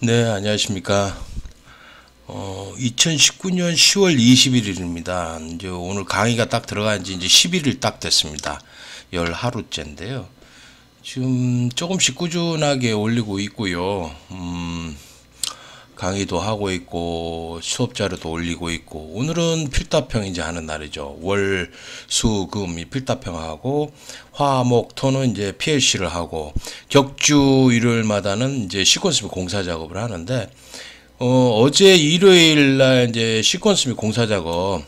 네, 안녕하십니까. 2019년 10월 21일입니다. 이제 오늘 강의가 딱 들어간 지 이제 11일 딱 됐습니다. 열 하루째인데요. 지금 조금씩 꾸준하게 올리고 있고요. 강의도 하고 있고 수업 자료도 올리고 있고 오늘은 필답형 이제 하는 날이죠. 월, 수, 금이 필답형하고 화, 목, 토는 이제 PLC를 하고 격주 일요일마다는 이제 시퀀스 및 공사 작업을 하는데 어제 일요일 날 이제 시퀀스 및 공사 작업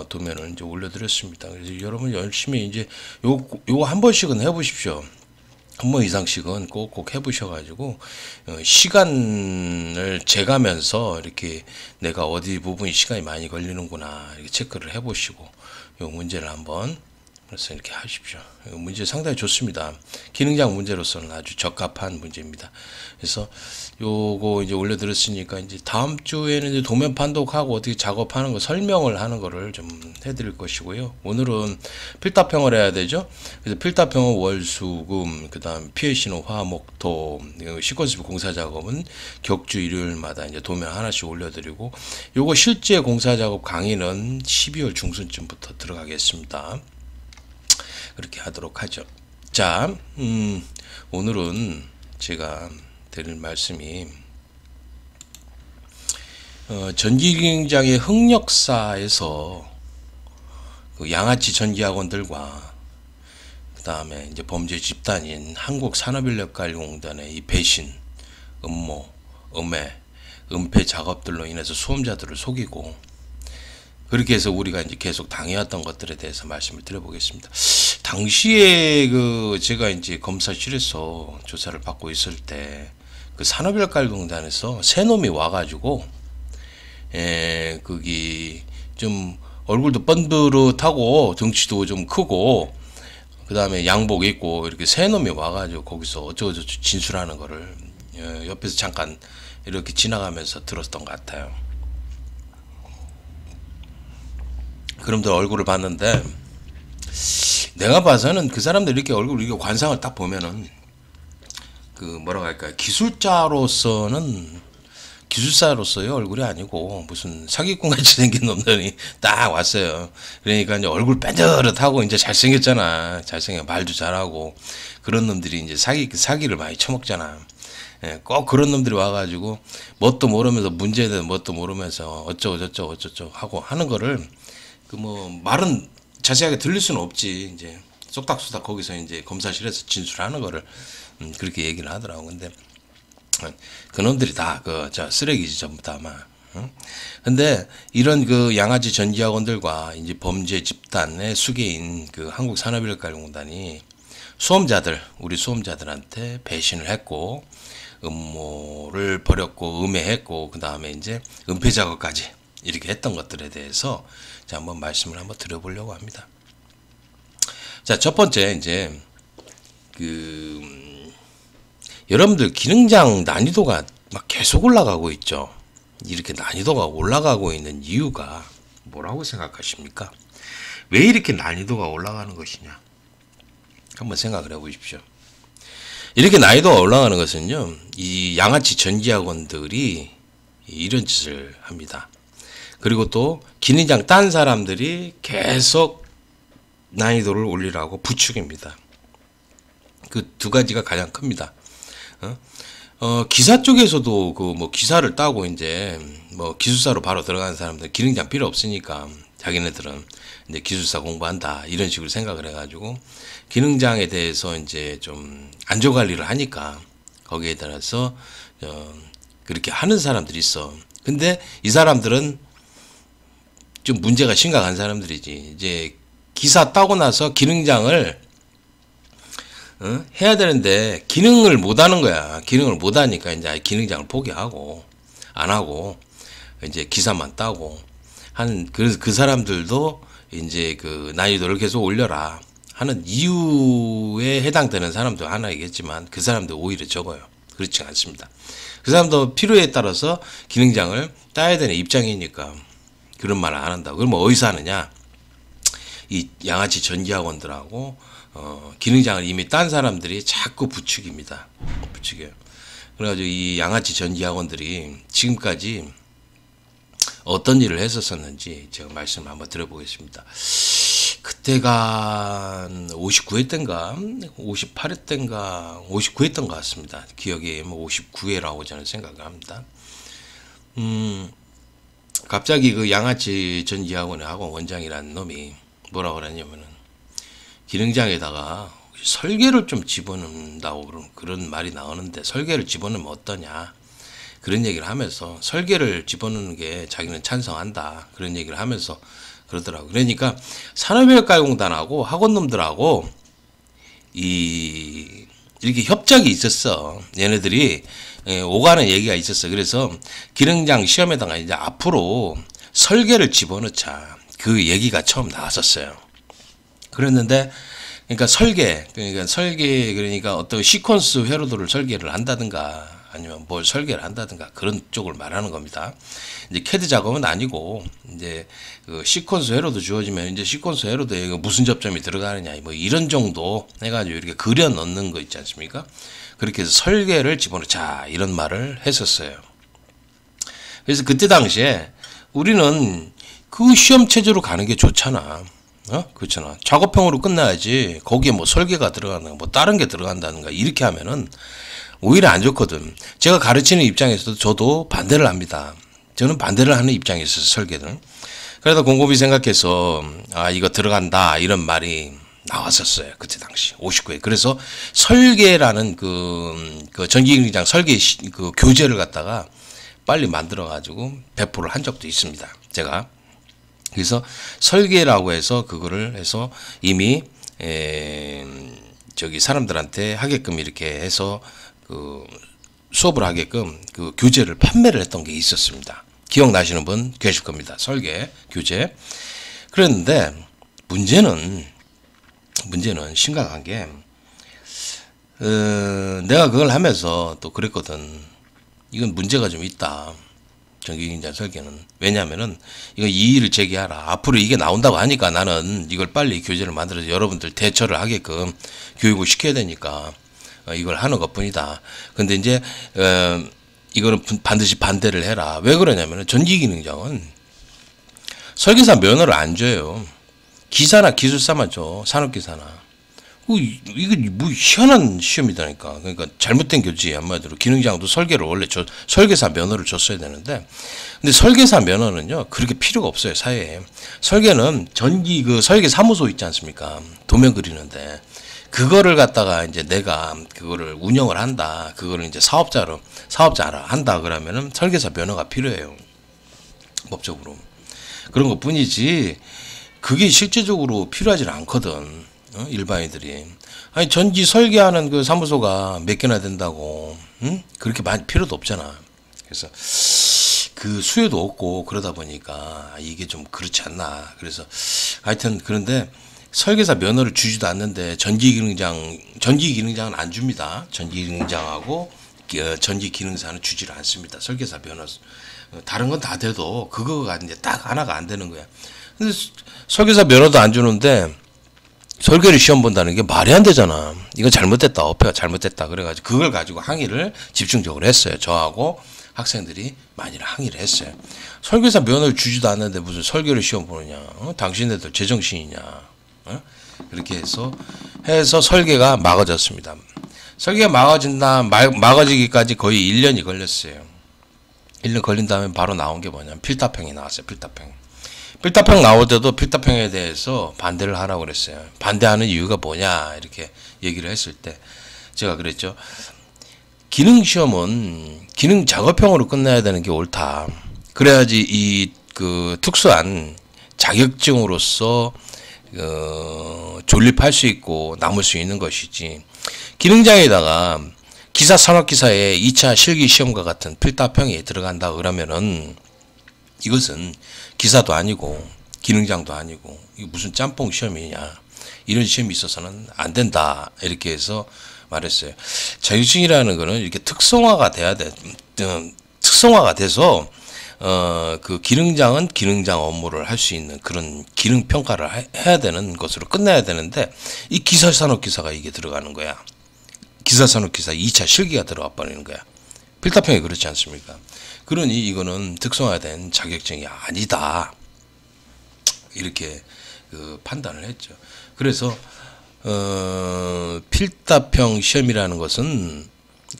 도면을 이제 올려드렸습니다. 그래서 여러분 열심히 이제 요거 한 번씩은 해보십시오. 한 번 이상씩은 꼭꼭 해보셔가지고 시간을 재가면서 이렇게 내가 어디 부분이 시간이 많이 걸리는구나 이렇게 체크를 해보시고 요 문제를 한번 그래서 이렇게 하십시오. 이 문제 상당히 좋습니다. 기능장 문제로서는 아주 적합한 문제입니다. 그래서 요거 이제 올려드렸으니까 이제 다음 주에는 이제 도면 판독하고 어떻게 작업하는 거 설명을 하는 거를 좀 해드릴 것이고요. 오늘은 필답형을 해야 되죠. 그래서 필답형은 월수금, 그 다음 PLC는 화목토, 시퀀스 공사 작업은 격주 일요일마다 이제 도면 하나씩 올려드리고 요거 실제 공사 작업 강의는 12월 중순쯤부터 들어가겠습니다. 그렇게 하도록 하죠. 자, 오늘은 제가 드릴 말씀이 전기기능장의 흑역사에서 그 양아치 전기학원들과 그 다음에 이제 범죄 집단인 한국산업인력관리공단의 이 배신, 음모, 음해, 은폐 작업들로 인해서 수험자들을 속이고 그렇게 해서 우리가 이제 계속 당해왔던 것들에 대해서 말씀을 드려보겠습니다. 당시에 그 제가 이제 검사실에서 조사를 받고 있을 때 그 산업인력관리공단에서 새 놈이 와가지고 거기 좀 얼굴도 번듯하고 덩치도 좀 크고 그 다음에 양복 입고 이렇게 새 놈이 와가지고 거기서 어쩌고저쩌고 진술하는 거를 옆에서 잠깐 이렇게 지나가면서 들었던 것 같아요. 그럼들 얼굴을 봤는데 내가 봐서는 그 사람들 이렇게 얼굴 이렇게 관상을 딱 보면은 그 뭐라고 할까요? 기술자로서는 기술사로서의 얼굴이 아니고 무슨 사기꾼 같이 생긴 놈들이 딱 왔어요. 그러니까 이제 얼굴 빼듯하고 이제 잘생겼잖아. 잘생겨 말도 잘하고 그런 놈들이 이제 사기를 많이 쳐먹잖아. 예, 꼭 그런 놈들이 와가지고 뭣도 모르면서 문제에 대해서 뭣도 모르면서 어쩌고 저쩌고 하고 하는 거를 그 뭐 말은 자세하게 들릴 수는 없지. 이제 쏙닥쏙닥 거기서 이제 검사실에서 진술하는 거를 그렇게 얘기를 하더라고. 근데 그놈들이 다 그 저 쓰레기지 전부 다 아마. 근데 이런 그 양아치 전기학원들과 이제 범죄 집단의 수괴인 그 한국산업인력관리공단이 수험자들 우리 수험자들한테 배신을 했고 음모를 벌였고 음해했고 그 다음에 이제 은폐 작업까지 이렇게 했던 것들에 대해서 자 한번 말씀을 한번 드려보려고 합니다. 자, 첫 번째 이제 그 여러분들 기능장 난이도가 막 계속 올라가고 있죠. 이렇게 난이도가 올라가고 있는 이유가 뭐라고 생각하십니까? 왜 이렇게 난이도가 올라가는 것이냐? 한번 생각을 해보십시오. 이렇게 난이도가 올라가는 것은요, 이 양아치 전기학원들이 이런 짓을 합니다. 그리고 또 기능장 딴 사람들이 계속 난이도를 올리라고 부추깁니다. 그 두 가지가 가장 큽니다. 기사 쪽에서도 그 뭐 기사를 따고 이제 뭐 기술사로 바로 들어가는 사람들 기능장 필요 없으니까 자기네들은 이제 기술사 공부한다 이런 식으로 생각을 해가지고 기능장에 대해서 이제 좀 안전 관리를 하니까 거기에 따라서 그렇게 하는 사람들이 있어. 근데 이 사람들은 좀 문제가 심각한 사람들이지. 이제 기사 따고 나서 기능장을 해야 되는데 기능을 못 하는 거야. 기능을 못 하니까 이제 기능장을 포기하고 안 하고 이제 기사만 따고 그래서 그 사람들도 이제 그 난이도를 계속 올려라 하는 이유에 해당되는 사람도 하나이겠지만 그 사람도 오히려 적어요. 그렇지 않습니다. 그 사람도 필요에 따라서 기능장을 따야 되는 입장이니까 그런 말을 안 한다고. 그러면 어디서 하느냐? 이 양아치 전기학원들하고 기능장을 이미 딴 사람들이 자꾸 부추깁니다. 부추겨요. 그래가지고 이 양아치 전지학원들이 지금까지 어떤 일을 했었었는지 제가 말씀 한번 드려보겠습니다. 그때가 59회 때인가 58회 때인가 59회 때인 것 같습니다. 기억이 뭐 59회라고 저는 생각을 합니다. 갑자기 그 양아치 전지학원의 학원 원장이라는 놈이 뭐라고 그러냐면은 기능장에다가 설계를 좀 집어넣는다고 그런 말이 나오는데 설계를 집어넣으면 어떠냐 그런 얘기를 하면서 설계를 집어넣는 게 자기는 찬성한다 그런 얘기를 하면서 그러더라고. 그러니까 산업인력가공단하고 학원놈들하고 이렇게 협작이 있었어. 얘네들이 오가는 얘기가 있었어. 그래서 기능장 시험에다가 이제 앞으로 설계를 집어넣자 그 얘기가 처음 나왔었어요. 그랬는데 그러니까 그러니까 어떤 시퀀스 회로도를 설계를 한다든가 아니면 뭘 설계를 한다든가 그런 쪽을 말하는 겁니다. 이제 캐드 작업은 아니고 이제 그 시퀀스 회로도 주어지면 이제 시퀀스 회로도에 무슨 접점이 들어가느냐 뭐 이런 정도 해가지고 이렇게 그려 넣는 거 있지 않습니까? 그렇게 해서 설계를 집어넣자 이런 말을 했었어요. 그래서 그때 당시에 우리는 그 시험 체제로 가는 게 좋잖아. 그렇잖아. 작업형으로 끝나야지 거기에 뭐 설계가 들어가는 뭐 다른 게 들어간다든가 이렇게 하면은 오히려 안 좋거든. 제가 가르치는 입장에서도 저도 반대를 합니다. 저는 반대를 하는 입장에 있어서 설계는. 그래도 곰곰이 생각해서 이거 들어간다 이런 말이 나왔었어요. 그때 당시 59회. 그래서 설계라는 그 전기기능장 설계 그 교재를 갖다가 빨리 만들어 가지고 배포를 한 적도 있습니다. 제가. 그래서 설계라고 해서 그거를 해서 이미 저기 사람들한테 하게끔 이렇게 해서 그 수업을 하게끔 그 교재를 판매를 했던 게 있었습니다. 기억나시는 분 계실 겁니다. 설계 교재. 그랬는데 문제는 심각한 게 내가 그걸 하면서 또 그랬거든. 이건 문제가 좀 있다. 전기기능장 설계는. 왜냐하면은 이거 이의를 제기하라. 앞으로 이게 나온다고 하니까 나는 이걸 빨리 교재를 만들어서 여러분들 대처를 하게끔 교육을 시켜야 되니까 이걸 하는 것뿐이다. 근데 이제 이거는 반드시 반대를 해라. 왜 그러냐면은 전기기능장은 설계사 면허를 안 줘요. 기사나 기술사만 줘. 산업기사나. 이거 뭐 희한한 시험이다니까. 그러니까 잘못된 교지 한마디로. 기능장도 설계를 원래 설계사 면허를 줬어야 되는데, 근데 설계사 면허는요 그렇게 필요가 없어요 사회에. 설계는 전기 그 설계 사무소 있지 않습니까? 도면 그리는데 그거를 갖다가 이제 내가 그거를 운영을 한다. 그거를 이제 사업자라 한다 그러면은 설계사 면허가 필요해요. 법적으로. 그런 것 뿐이지 그게 실제적으로 필요하지는 않거든. 일반인들이. 아니 전기 설계하는 그 사무소가 몇 개나 된다고. 그렇게 많이 필요도 없잖아. 그래서 그 수요도 없고 그러다 보니까 이게 좀 그렇지 않나. 그래서 하여튼 그런데 설계사 면허를 주지도 않는데 전기기능장은 안 줍니다. 전기기능장하고 전기기능사는 주지를 않습니다. 설계사 면허. 다른 건 다 돼도 그거가 이제 딱 하나가 안 되는 거야. 근데 설계사 면허도 안 주는데 설계를 시험 본다는 게 말이 안 되잖아. 이건 잘못됐다. 어폐가 잘못됐다. 그래가지고 그걸 가지고 항의를 집중적으로 했어요. 저하고 학생들이 많이 항의를 했어요. 설계사 면허를 주지도 않는데 무슨 설계를 시험 보느냐. 당신네들 제정신이냐. 그렇게 해서 설계가 막아졌습니다. 설계가 막아지기까지 거의 1년이 걸렸어요. 1년 걸린 다음에 바로 나온 게 뭐냐면 필답형이 나왔어요. 필답형 나올 때도 필답형에 대해서 반대를 하라고 그랬어요. 반대하는 이유가 뭐냐 이렇게 얘기를 했을 때 제가 그랬죠. 기능시험은 기능 작업형으로 끝나야 되는 게 옳다. 그래야지 이 그 특수한 자격증으로서 존립할 수 있고 남을 수 있는 것이지. 기능장에다가 기사 산업기사의 2차 실기시험과 같은 필답형이 들어간다 그러면은 이것은 기사도 아니고 기능장도 아니고 이거 무슨 짬뽕 시험이냐. 이런 시험이 있어서는 안 된다. 이렇게 해서 말했어요. 자격증이라는 거는 이렇게 특성화가 돼야 돼. 특성화가 돼서 그 기능장은 기능장 업무를 할 수 있는 그런 기능 평가를 해야 되는 것으로 끝나야 되는데 이 기사 산업기사가 이게 들어가는 거야. 기사 산업기사 2차 실기가 들어가 버리는 거야. 필답형이 그렇지 않습니까? 그러니 이거는 특성화된 자격증이 아니다. 이렇게 그 판단을 했죠. 그래서 필답형 시험이라는 것은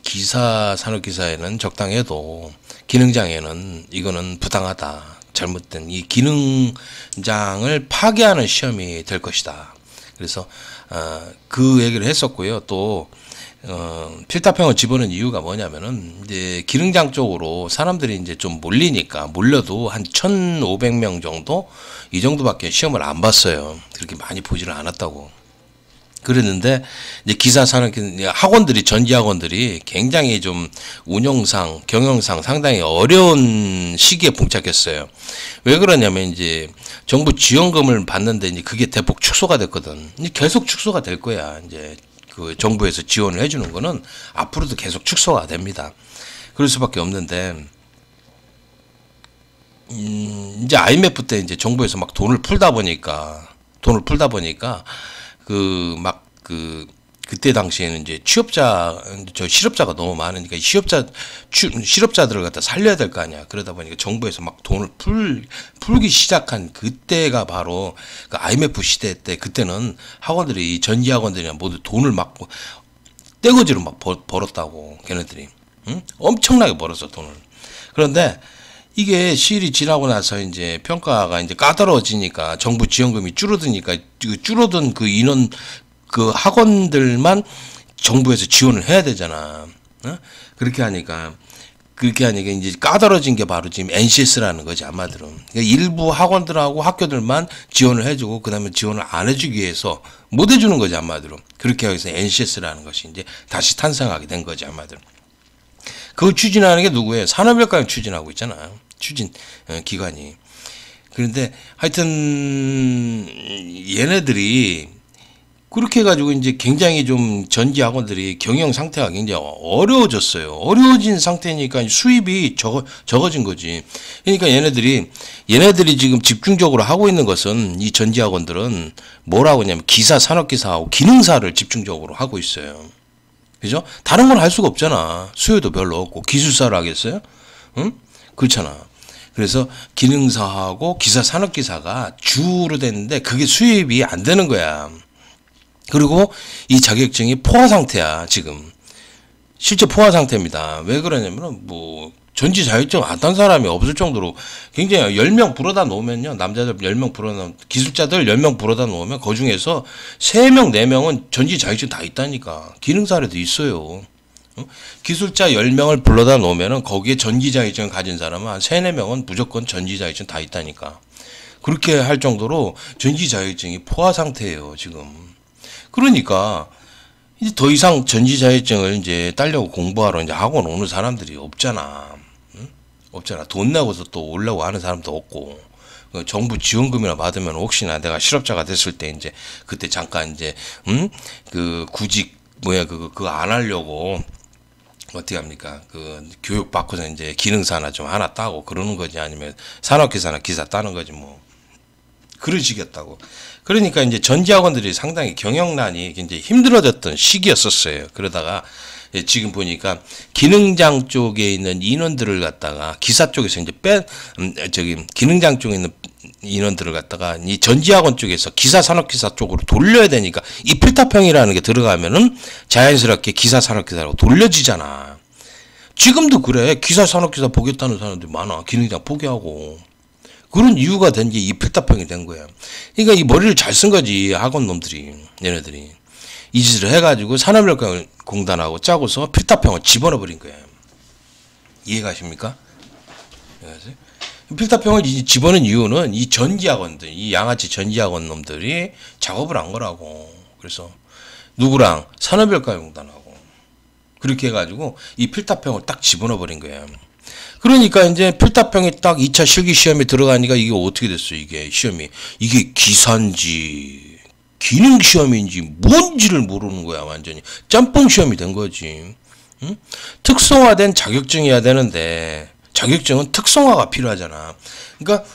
기사, 산업기사에는 적당해도 기능장에는 이거는 부당하다. 잘못된 이 기능장을 파괴하는 시험이 될 것이다. 그래서 그 얘기를 했었고요. 또 필답형을 집어넣은 이유가 뭐냐면은 이제 기능장 쪽으로 사람들이 이제 좀 몰리니까, 몰려도 한 1,500명 정도 이 정도밖에 시험을 안 봤어요. 그렇게 많이 보지는 않았다고. 그랬는데 이제 기사 산업 학원들이, 전지 학원들이 굉장히 좀 운영상, 경영상 상당히 어려운 시기에 봉착했어요. 왜 그러냐면 이제 정부 지원금을 받는데 이제 그게 대폭 축소가 됐거든. 이제 계속 축소가 될 거야. 이제 그 정부에서 지원을 해주는 거는 앞으로도 계속 축소가 됩니다. 그럴 수밖에 없는데, 이제 IMF 때 이제 정부에서 막 돈을 풀다 보니까 그때 당시에는 이제 실업자가 너무 많으니까 실업자들을 갖다 살려야 될 거 아니야. 그러다 보니까 정부에서 막 돈을 풀기 시작한 그때가 바로 그 IMF 시대 때, 그때는 학원들이, 전지 학원들이나 모두 돈을 막 떼거지로 막 벌었다고, 걔네들이. 응? 엄청나게 벌었어, 돈을. 그런데 이게 시일이 지나고 나서 이제 평가가 이제 까다로워지니까, 정부 지원금이 줄어드니까, 줄어든 그 인원, 그 학원들만 정부에서 지원을 해야 되잖아. 어? 그렇게 하니까 이제 까다로워진 게 바로 지금 NCS라는 거지, 아마들은. 그러니까 일부 학원들하고 학교들만 지원을 해주고, 그 다음에 지원을 안 해주기 위해서 못 해주는 거지, 아마들은. 그렇게 해서 NCS라는 것이 이제 다시 탄생하게 된 거지, 아마들은. 그걸 추진하는 게 누구예요? 산업일과가 추진하고 있잖아요. 추진 기관이. 그런데 하여튼 얘네들이 그렇게 해가지고 이제 굉장히 좀 전지 학원들이 경영 상태가 굉장히 어려워졌어요. 어려워진 상태니까 수입이 적어진 거지. 그러니까 얘네들이 지금 집중적으로 하고 있는 것은, 이 전지 학원들은 뭐라고 하냐면 기사, 산업기사하고 기능사를 집중적으로 하고 있어요. 그죠? 다른 건 할 수가 없잖아. 수요도 별로 없고. 기술사를 하겠어요? 응? 그렇잖아. 그래서 기능사하고 기사, 산업기사가 주로 됐는데 그게 수입이 안 되는 거야. 그리고 이 자격증이 포화 상태야, 지금. 실제 포화 상태입니다. 왜 그러냐면은, 전지 자격증 안 딴 사람이 없을 정도로 굉장히 10명 불어다 놓으면요. 남자들 10명 기술자들 10명 불어다 놓으면 그 중에서 3명, 4명은 전지 자격증 다 있다니까. 기능사례도 있어요. 기술자 10명을 불러다 놓으면은 거기에 전지 자격증을 가진 사람은 한 3, 4명은 무조건 전지 자격증 다 있다니까. 그렇게 할 정도로 전지 자격증이 포화 상태예요, 지금. 그러니까 이제 더 이상 전지 자격증을 이제 따려고 공부하러 이제 학원 오는 사람들이 없잖아. 응? 없잖아. 돈 내고서 또 오려고 하는 사람도 없고. 정부 지원금이나 받으면 혹시나 내가 실업자가 됐을 때 이제 그때 잠깐 이제 그 구직 그거 안 하려고 어떻게 합니까? 그 교육 받고서 이제 기능사나 좀 하나 따고 그러는 거지, 아니면 산업기사나 기사 따는 거지 뭐. 그러시겠다고. 그러니까 이제 전지 학원들이 상당히 경영난이 굉장히 힘들어졌던 시기였었어요. 그러다가 지금 보니까 기능장 쪽에 있는 인원들을 갖다가 기사 쪽에서 이제 기능장 쪽에 있는 인원들을 갖다가 이 전지 학원 쪽에서 기사, 산업기사 쪽으로 돌려야 되니까, 이 필답형이라는 게 들어가면은 자연스럽게 기사, 산업기사라고 돌려지잖아. 지금도 그래. 기사, 산업기사 보겠다는 사람들이 많아. 기능장 포기하고. 그런 이유가 된 게 이 필답형이 된 거야. 그러니까 이 머리를 잘 쓴 거지, 학원 놈들이, 얘네들이. 이 짓을 해가지고 산업인력공단하고 짜고서 필답형을 집어넣어 버린 거야. 이해가십니까? 필답형을 집어넣은 이유는 이 전지학원들, 이 양아치 전지학원 놈들이 작업을 한 거라고. 그래서 누구랑? 산업인력공단하고. 그렇게 해가지고 이 필답형을 딱 집어넣어 버린 거야. 그러니까 이제 필답형이 딱 2차 실기 시험에 들어가니까 이게 어떻게 됐어요, 이게 시험이. 이게 기사인지 기능 시험인지 뭔지를 모르는 거야, 완전히. 짬뽕 시험이 된 거지. 응? 특성화된 자격증이어야 되는데 자격증은 특성화가 필요하잖아. 그러니까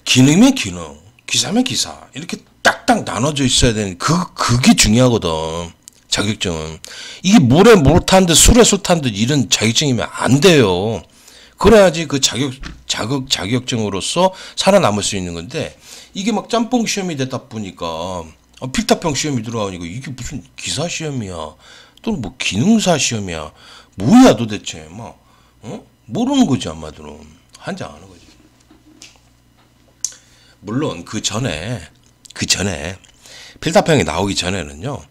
기능이면 기능, 기사면 기사, 이렇게 딱딱 나눠져 있어야 되는 그게 중요하거든. 자격증은. 이게 물에 물 탄 듯 술에 술 탄 듯 이런 자격증이면 안 돼요. 그래야지 그 자격증으로서 살아남을 수 있는 건데, 이게 막 짬뽕 시험이 되다 보니까 필타평 시험이 들어가니까 이게 무슨 기사 시험이야, 또는 뭐 기능사 시험이야, 뭐야 도대체. 막 모르는 거지. 한마디로 한장하는 거지. 물론 그 전에 필타평이 나오기 전에는요,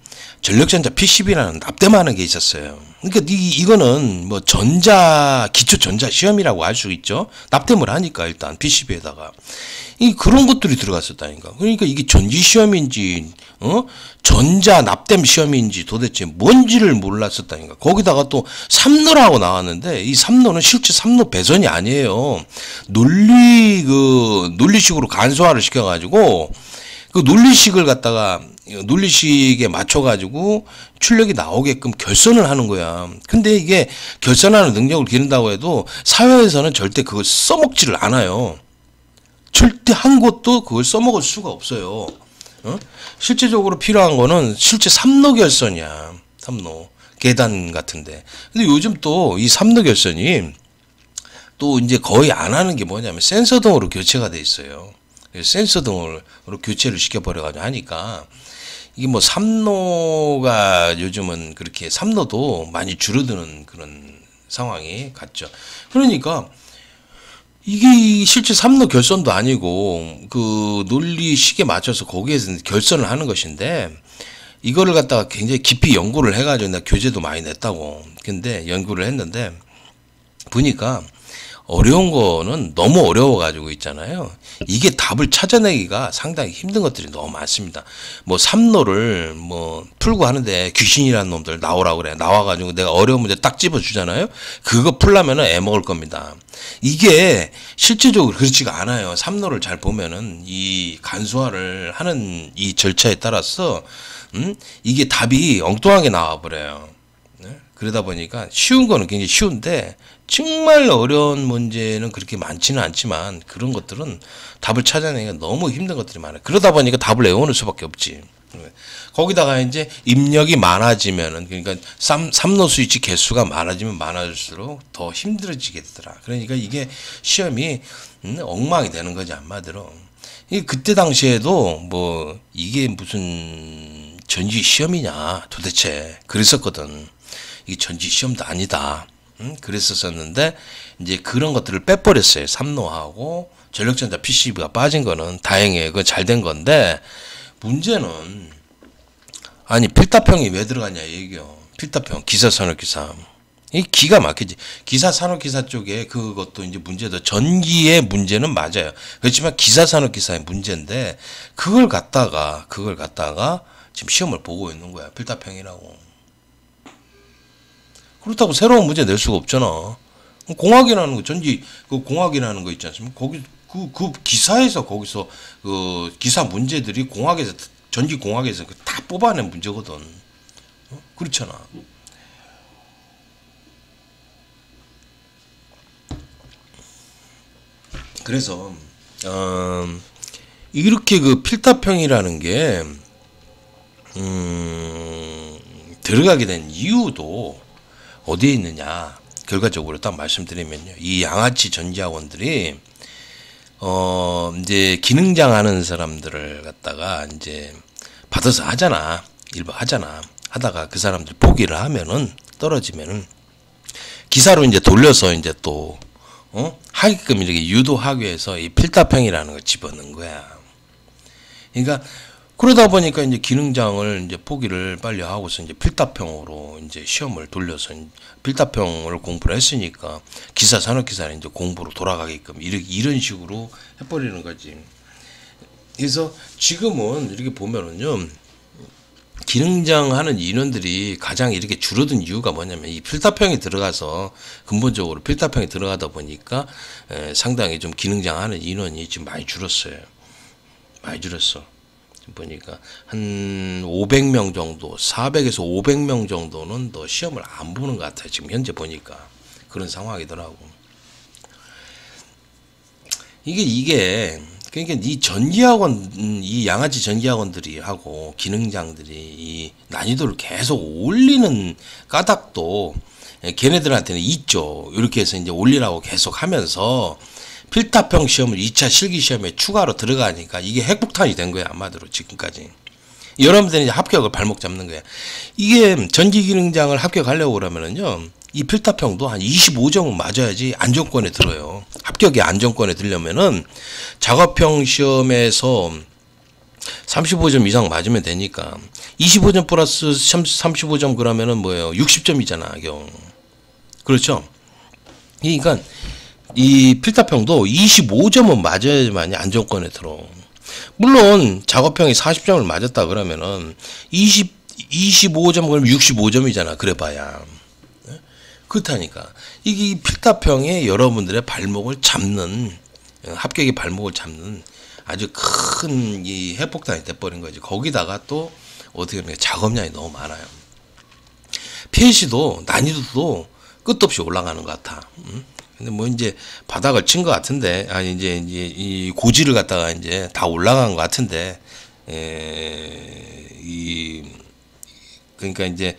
전력전자 P10이라는 납땜하는 게 있었어요. 그러니까 이거는 뭐 기초 전자 시험이라고 할 수 있죠. 납땜을 하니까 일단 P10에다가 그런 것들이 들어갔었다니까. 그러니까 이게 전지 시험인지 전자 납땜 시험인지 도대체 뭔지를 몰랐었다니까. 거기다가 또 삼로라고 나왔는데, 이 삼로는 실제 삼로 배선이 아니에요. 논리식으로 간소화를 시켜가지고 그 논리식을 갖다가 논리식에 맞춰가지고 출력이 나오게끔 결선을 하는 거야. 근데 이게 결선하는 능력을 기른다고 해도 사회에서는 절대 그걸 써먹지를 않아요. 절대 한 곳도 그걸 써먹을 수가 없어요. 실제적으로 필요한 거는 실제 삼로 결선이야. 삼로 계단 같은데. 근데 요즘 또 이 삼로 결선이 또 이제 거의 안 하는 게 뭐냐면 센서 등으로 교체가 돼 있어요. 센서 등으로 교체를 시켜버려가지고 하니까 이게 뭐 삼로가 요즘은 그렇게 삼로도 많이 줄어드는 그런 상황이 갔죠. 그러니까 이게 실제 삼로 결선도 아니고 그 논리식에 맞춰서 거기에서 결선을 하는 것인데, 이거를 갖다가 굉장히 깊이 연구를 해가지고 내가 교재도 많이 냈다고. 근데 연구를 했는데 보니까 어려운 거는 너무 어려워가지고 있잖아요. 이게 답을 찾아내기가 상당히 힘든 것들이 너무 많습니다. 뭐 삼로를 뭐 풀고 하는데 귀신이라는 놈들 나오라고 그래. 나와가지고 내가 어려운 문제 딱 집어주잖아요. 그거 풀려면은 애먹을 겁니다. 이게 실제적으로 그렇지가 않아요. 삼로를 잘 보면은 이 간소화를 하는 이 절차에 따라서 이게 답이 엉뚱하게 나와버려요. 그러다 보니까 쉬운 거는 굉장히 쉬운데 정말 어려운 문제는 그렇게 많지는 않지만 그런 것들은 답을 찾아내기가 너무 힘든 것들이 많아요. 그러다 보니까 답을 외우는 수밖에 없지. 거기다가 이제 입력이 많아지면은, 그러니까 삼로 스위치 개수가 많아지면 많아질수록 더 힘들어지겠더라. 그러니까 이게 시험이 엉망이 되는 거지 한마디로. 그때 당시에도 뭐 이게 무슨 전지 시험이냐 도대체 그랬었거든. 이게 전지 시험도 아니다. 그랬었는데 이제 그런 것들을 빼버렸어요. 삼로하고 전력전자 PCB가 빠진 거는 다행이에요. 그건 잘 된 건데, 문제는 아니 필타평이 왜 들어갔냐 얘기요. 필타평 기사 산업기사 이 기가 막히지. 기사 산업기사 쪽에 그것도 이제 문제도 전기의 문제는 맞아요. 그렇지만 기사 산업기사의 문제인데 그걸 갖다가 지금 시험을 보고 있는 거야. 필타평이라고. 그렇다고 새로운 문제 낼 수가 없잖아. 공학이라는 거, 전지, 그 공학이라는 거 있지 않습니까? 거기, 그 기사에서, 거기서, 그 기사 문제들이 공학에서, 전기 공학에서 다 뽑아낸 문제거든. 그렇잖아. 그래서, 이렇게 그 필타평이라는 게, 들어가게 된 이유도, 어디에 있느냐 결과적으로 딱 말씀드리면요, 이 양아치 전지학원들이 이제 기능장 하는 사람들을 갖다가 이제 받아서 하잖아. 일부 하잖아. 하다가 그 사람들 포기를 하면은 떨어지면은 기사로 이제 돌려서 이제 또 하게끔 이렇게 유도하기 위해서 이 필타평이라는 걸 집어넣은 거야. 그러니까 그러다 보니까 이제 기능장을 이제 포기를 빨리 하고서 이제 필타평으로 이제 시험을 돌려서 필타평을 공부를 했으니까 기사 산업기사는 이제 공부로 돌아가게끔 이런 식으로 해버리는 거지. 그래서 지금은 이렇게 보면은요, 기능장 하는 인원들이 가장 이렇게 줄어든 이유가 뭐냐면 이 필타평이 들어가서 근본적으로 필타평이 들어가다 보니까 상당히 좀 기능장 하는 인원이 지금 많이 줄었어요. 많이 줄었어. 보니까 한 500명 정도, 400에서 500명 정도는 더 시험을 안 보는 것 같아요. 지금 현재 보니까 그런 상황이더라고. 이게 그러니까 이 전기학원, 이 양아치 전기학원들이 하고 기능장들이 이 난이도를 계속 올리는 까닭도 걔네들한테는 있죠. 이렇게 해서 이제 올리라고 계속 하면서 필탑형 시험을 2차 실기 시험에 추가로 들어가니까 이게 핵폭탄이 된 거야, 아마도 지금까지. 여러분들이 이제 합격을 발목 잡는 거야. 이게 전기기능장을 합격하려고 그러면은요, 이 필탑형도 한 25점은 맞아야지 안정권에 들어요. 합격의 안정권에 들려면은 작업형 시험에서 35점 이상 맞으면 되니까 25점 플러스 35점 그러면은 뭐예요? 60점이잖아, 경. 그렇죠? 그러니까 이 필탑형도 25점은 맞아야지만 안정권에 들어. 물론 작업형이 40점을 맞았다 그러면은 25점 그러면 65점이잖아. 그래봐야. 그렇다니까. 이게 필탑형에 여러분들의 발목을 잡는, 합격의 발목을 잡는 아주 큰 이 핵폭탄이 돼버린 거지. 거기다가 또 어떻게 보면 작업량이 너무 많아요. PLC도 난이도도 끝도 없이 올라가는 것 같아. 근데 뭐 이제 바닥을 친 것 같은데, 아니 이제 이 고지를 갖다가 이제 다 올라간 것 같은데, 그러니까 이제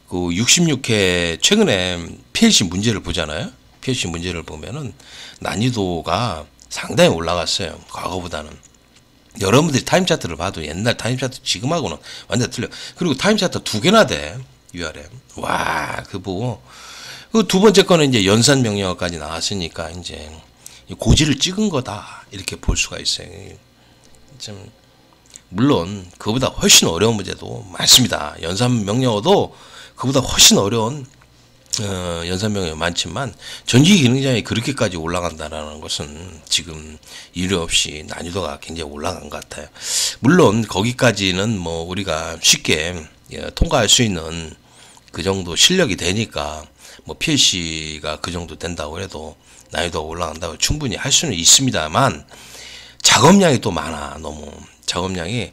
그 66회 최근에 PLC 문제를 보잖아요. PLC 문제를 보면은 난이도가 상당히 올라갔어요. 과거보다는. 여러분들이 타임 차트를 봐도 옛날 타임 차트 지금하고는 완전 틀려. 그리고 타임 차트 2개나 돼. URM. 와, 그 보고. 그 두 번째 거는 이제 연산 명령어까지 나왔으니까 이제 고지를 찍은 거다. 이렇게 볼 수가 있어요. 좀 물론 그보다 훨씬 어려운 문제도 많습니다. 연산 명령어도 그보다 훨씬 어려운 연산 명령어 많지만 전기 기능장이 그렇게까지 올라간다라는 것은 지금 이유 없이 난이도가 굉장히 올라간 것 같아요. 물론 거기까지는 뭐 우리가 쉽게 통과할 수 있는 그 정도 실력이 되니까 뭐 PLC가 그 정도 된다고 해도 난이도가 올라간다고 충분히 할 수는 있습니다만 작업량이 또 많아. 너무 작업량이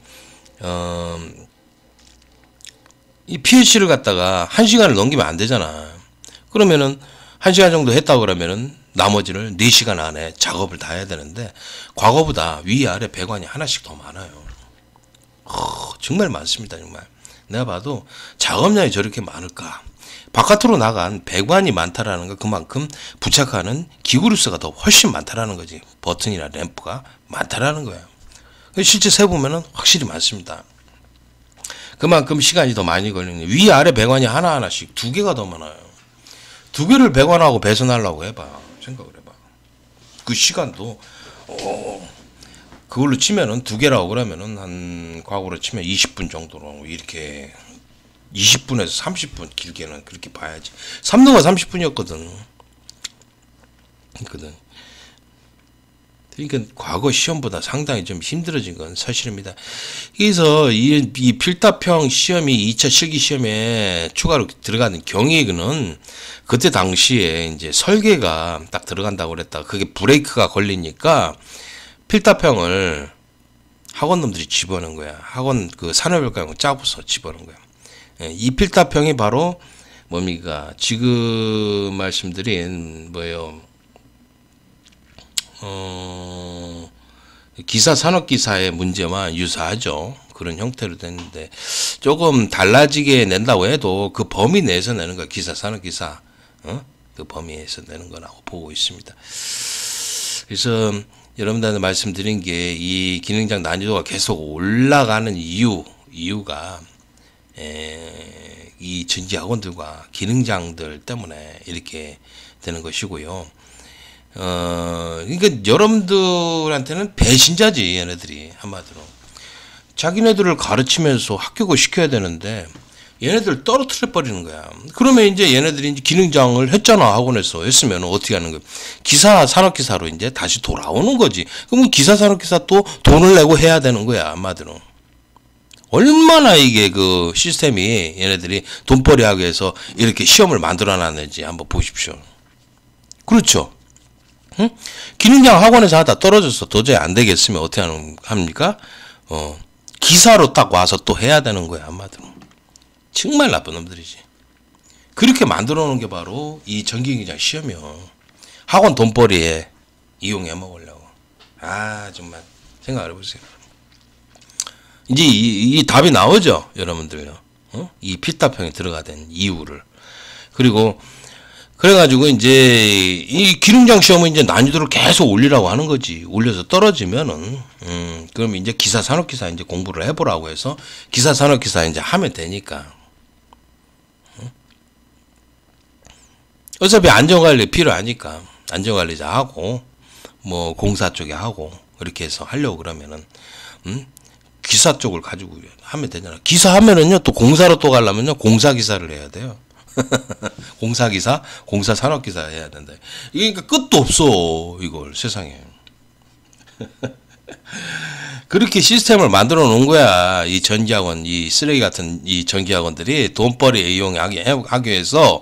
이 PLC를 갖다가 1시간을 넘기면 안 되잖아. 그러면은 1시간 정도 했다고 그러면은 나머지를 4시간 안에 작업을 다 해야 되는데 과거보다 위아래 배관이 하나씩 더 많아요. 정말 많습니다. 정말. 내가 봐도 작업량이 저렇게 많을까. 바깥으로 나간 배관이 많다라는 거 그만큼 부착하는 기구루스가 더 훨씬 많다라는 거지. 버튼이나 램프가 많다라는 거야. 실제 세보면은 확실히 많습니다. 그만큼 시간이 더 많이 걸리는 위아래 배관이 하나하나씩 2개가 더 많아요. 2개를 배관하고 배선하려고 해봐. 생각을 해봐. 그 시간도 그걸로 치면은 2개라고 그러면은 한 과거로 치면 20분 정도로 이렇게 20분에서 30분 길게는 그렇게 봐야지. 3등가 30분이었거든. 그러니까 과거 시험보다 상당히 좀 힘들어진 건 사실입니다. 그래서 이 필탑형 시험이 2차 실기 시험에 추가로 들어가는 경위는 그때 당시에 이제 설계가 딱 들어간다고 그랬다. 그게 브레이크가 걸리니까 필탑형을 학원놈들이 집어넣은 거야. 학원 그 산업별과형 짜고서 집어넣은 거야. 이 필탑형이 바로 뭡니까? 지금 말씀드린 뭐예요? 기사 산업기사의 문제와 유사하죠. 그런 형태로 됐는데 조금 달라지게 낸다고 해도 그 범위 내에서 내는 거야. 기사 산업기사 그 범위에서 내는 거라고 보고 있습니다. 그래서 여러분들한테 말씀드린 게 이 기능장 난이도가 계속 올라가는 이유가 이 전기학원들과 기능장들 때문에 이렇게 되는 것이고요. 그러니까 여러분들한테는 배신자지. 얘네들이 한마디로 자기네들을 가르치면서 합격을 시켜야 되는데 얘네들 떨어뜨려 버리는 거야. 그러면 이제 얘네들이 이제 기능장을 했잖아. 학원에서 했으면 어떻게 하는 거야? 기사 산업기사로 이제 다시 돌아오는 거지. 그러면 기사 산업기사 또 돈을 내고 해야 되는 거야. 한마디로. 얼마나 이게 그 시스템이 얘네들이 돈벌이 하기 위해서 이렇게 시험을 만들어 놨는지 한번 보십시오. 그렇죠? 응? 기능장 학원에서 하다 떨어져서 도저히 안 되겠으면 어떻게 합니까? 기사로 딱 와서 또 해야 되는 거야. 한마디로. 정말 나쁜 놈들이지. 그렇게 만들어 놓은 게 바로 이 전기기능장 시험이요. 학원 돈벌이에 이용해 먹으려고. 아, 정말. 생각을 해보세요. 이제 이 답이 나오죠, 여러분들요. 이 필답형에 들어가된 이유를. 그리고 그래가지고 이제 이 기능장 시험은 이제 난이도를 계속 올리라고 하는 거지. 올려서 떨어지면은 그러면 이제 기사 산업기사 이제 공부를 해보라고 해서 기사 산업기사 이제 하면 되니까. 어차피 안전관리 필요하니까 안전관리자 하고 뭐 공사 쪽에 하고 이렇게 해서 하려고 그러면은 기사 쪽을 가지고 하면 되잖아. 기사 하면은요 또 공사로 또 가려면요 공사기사를 해야 돼요. 공사기사, 공사산업기사 해야 된다. 이게 그러니까 끝도 없어 이걸 세상에. 그렇게 시스템을 만들어 놓은 거야. 이 전기학원, 이 쓰레기 같은 이 전기학원들이 돈벌이 이용하기 위해서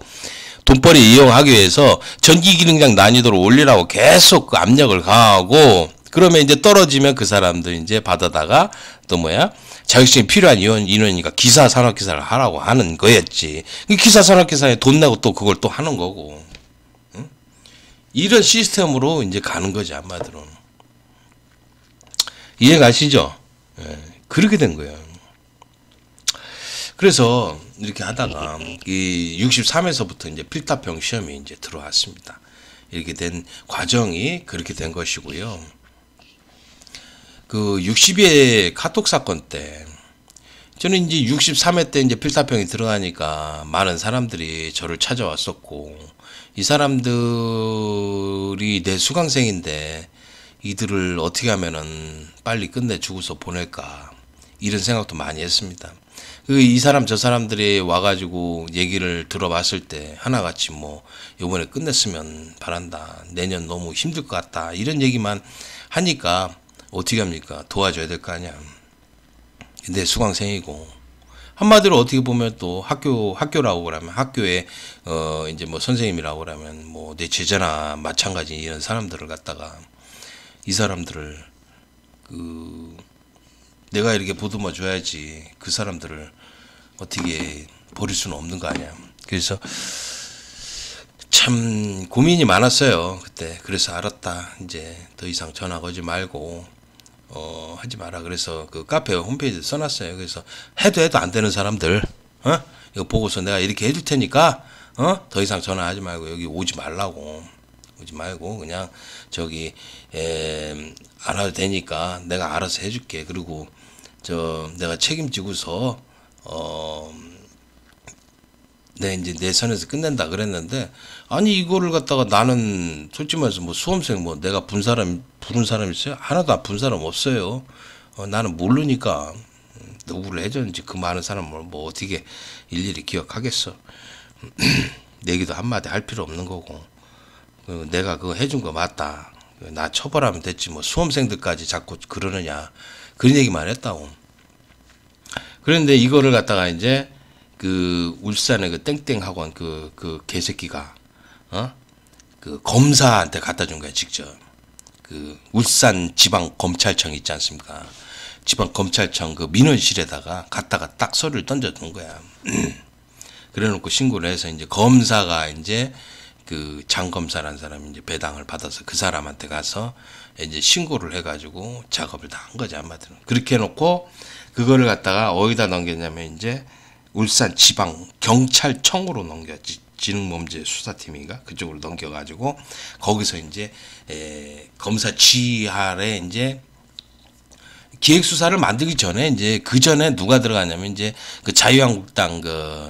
돈벌이 이용하기 위해서 전기기능장 난이도를 올리라고 계속 그 압력을 가하고 그러면 이제 떨어지면 그 사람들 이제 받아다가 또 뭐야? 자격증이 필요한 인원이니까 기사 산업기사를 하라고 하는 거였지. 기사 산업기사에 돈 내고 또 그걸 또 하는 거고. 응? 이런 시스템으로 이제 가는 거지, 한마디로. 이해 가시죠? 예, 그렇게 된 거예요. 그래서 이렇게 하다가 이 63에서부터 이제 필답형 시험이 이제 들어왔습니다. 이렇게 된 과정이 그렇게 된 것이고요. 그 60회 카톡 사건 때 저는 이제 63회 때 이제 필답형이 들어가니까 많은 사람들이 저를 찾아왔었고 이 사람들이 내 수강생인데 이들을 어떻게 하면은 빨리 끝내주고서 보낼까 이런 생각도 많이 했습니다. 이 사람 저 사람들이 와가지고 얘기를 들어봤을 때 하나같이 뭐 요번에 끝냈으면 바란다, 내년 너무 힘들 것 같다 이런 얘기만 하니까 어떻게 합니까? 도와줘야 될 거 아니야. 내 수강생이고 한마디로 어떻게 보면 또 학교라고 그러면 학교에 이제 뭐 선생님이라고 그러면 뭐 내 제자나 마찬가지 이런 사람들을 갖다가 이 사람들을 내가 이렇게 보듬어 줘야지 그 사람들을 어떻게 버릴 수는 없는 거 아니야. 그래서 참 고민이 많았어요 그때. 그래서 알았다, 이제 더 이상 전화 걸지 말고 하지 마라. 그래서 그 카페 홈페이지에 써놨어요. 그래서 해도 안 되는 사람들 이거 보고서 내가 이렇게 해줄 테니까 더 이상 전화하지 말고 여기 오지 말라고. 오지 말고 그냥 저기 안 와도 되니까 내가 알아서 해줄게. 그리고 내가 책임지고서 이제 내 선에서 끝낸다 그랬는데, 아니 이거를 갖다가 나는 솔직히 말해서 뭐 수험생 뭐 내가 부른 사람 있어요? 하나도 안 본 사람 없어요. 나는 모르니까 누구를 해줬는지 그 많은 사람을 뭐 어떻게 일일이 기억하겠어. 내기도 한마디 할 필요 없는 거고, 내가 그거 해준 거 맞다, 나 처벌하면 됐지 뭐 수험생들까지 자꾸 그러느냐 그런 얘기만 했다고. 그런데 이거를 갖다가 이제 그 울산의 그 땡땡 학원 그 개새끼가 그 검사한테 갖다 준 거야 직접. 그 울산 지방 검찰청 있지 않습니까? 지방 검찰청 그 민원실에다가 갖다가 딱 서류를 던져둔 거야. 그래놓고 신고를 해서 이제 검사가 이제 그 장 검사라는 사람이 이제 배당을 받아서 그 사람한테 가서 이제 신고를 해가지고 작업을 다 한 거지 한마디로. 그렇게 해놓고 그거를 갖다가 어디다 넘겼냐면 이제 울산 지방 경찰청으로 넘겼지. 지능범죄 수사팀인가 그쪽으로 넘겨가지고 거기서 이제 검사 지휘하에 이제 기획 수사를 만들기 전에 이제 그 전에 누가 들어가냐면 이제 그 자유한국당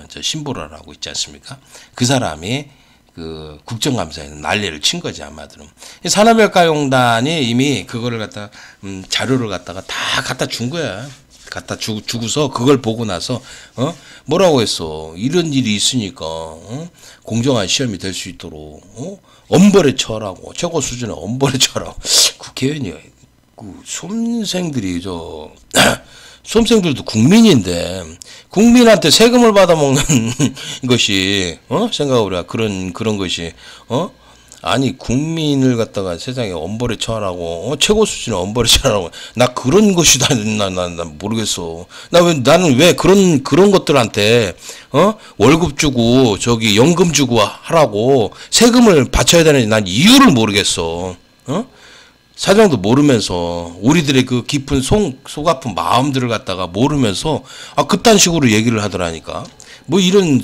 저 신보라라고 있지 않습니까? 그 사람이 그 국정감사에서 난리를 친 거지 아마도. 산업혁과용단이 이미 그거를 갖다 자료를 갖다가 다 갖다 준 거야. 갖다 주고서 그걸 보고 나서 뭐라고 했어. 이런 일이 있으니까 공정한 시험이 될 수 있도록 엄벌에 처하라고, 최고 수준의 엄벌에 처하라고. 국회의원이 그 수험생들이 수험생들도 국민인데 국민한테 세금을 받아먹는 것이 생각해보라. 그런 것이 아니 국민을 갖다가 세상에 엄벌에 처하라고 최고 수준의 엄벌에 처하라고. 나 그런 것이 나 모르겠어. 나는 왜 그런 것들한테 월급 주고 저기 연금 주고 하라고 세금을 바쳐야 되는지 난 이유를 모르겠어. 사정도 모르면서 우리들의 그 깊은 속 아픈 마음들을 갖다가 모르면서 그딴 식으로 얘기를 하더라니까. 뭐 이런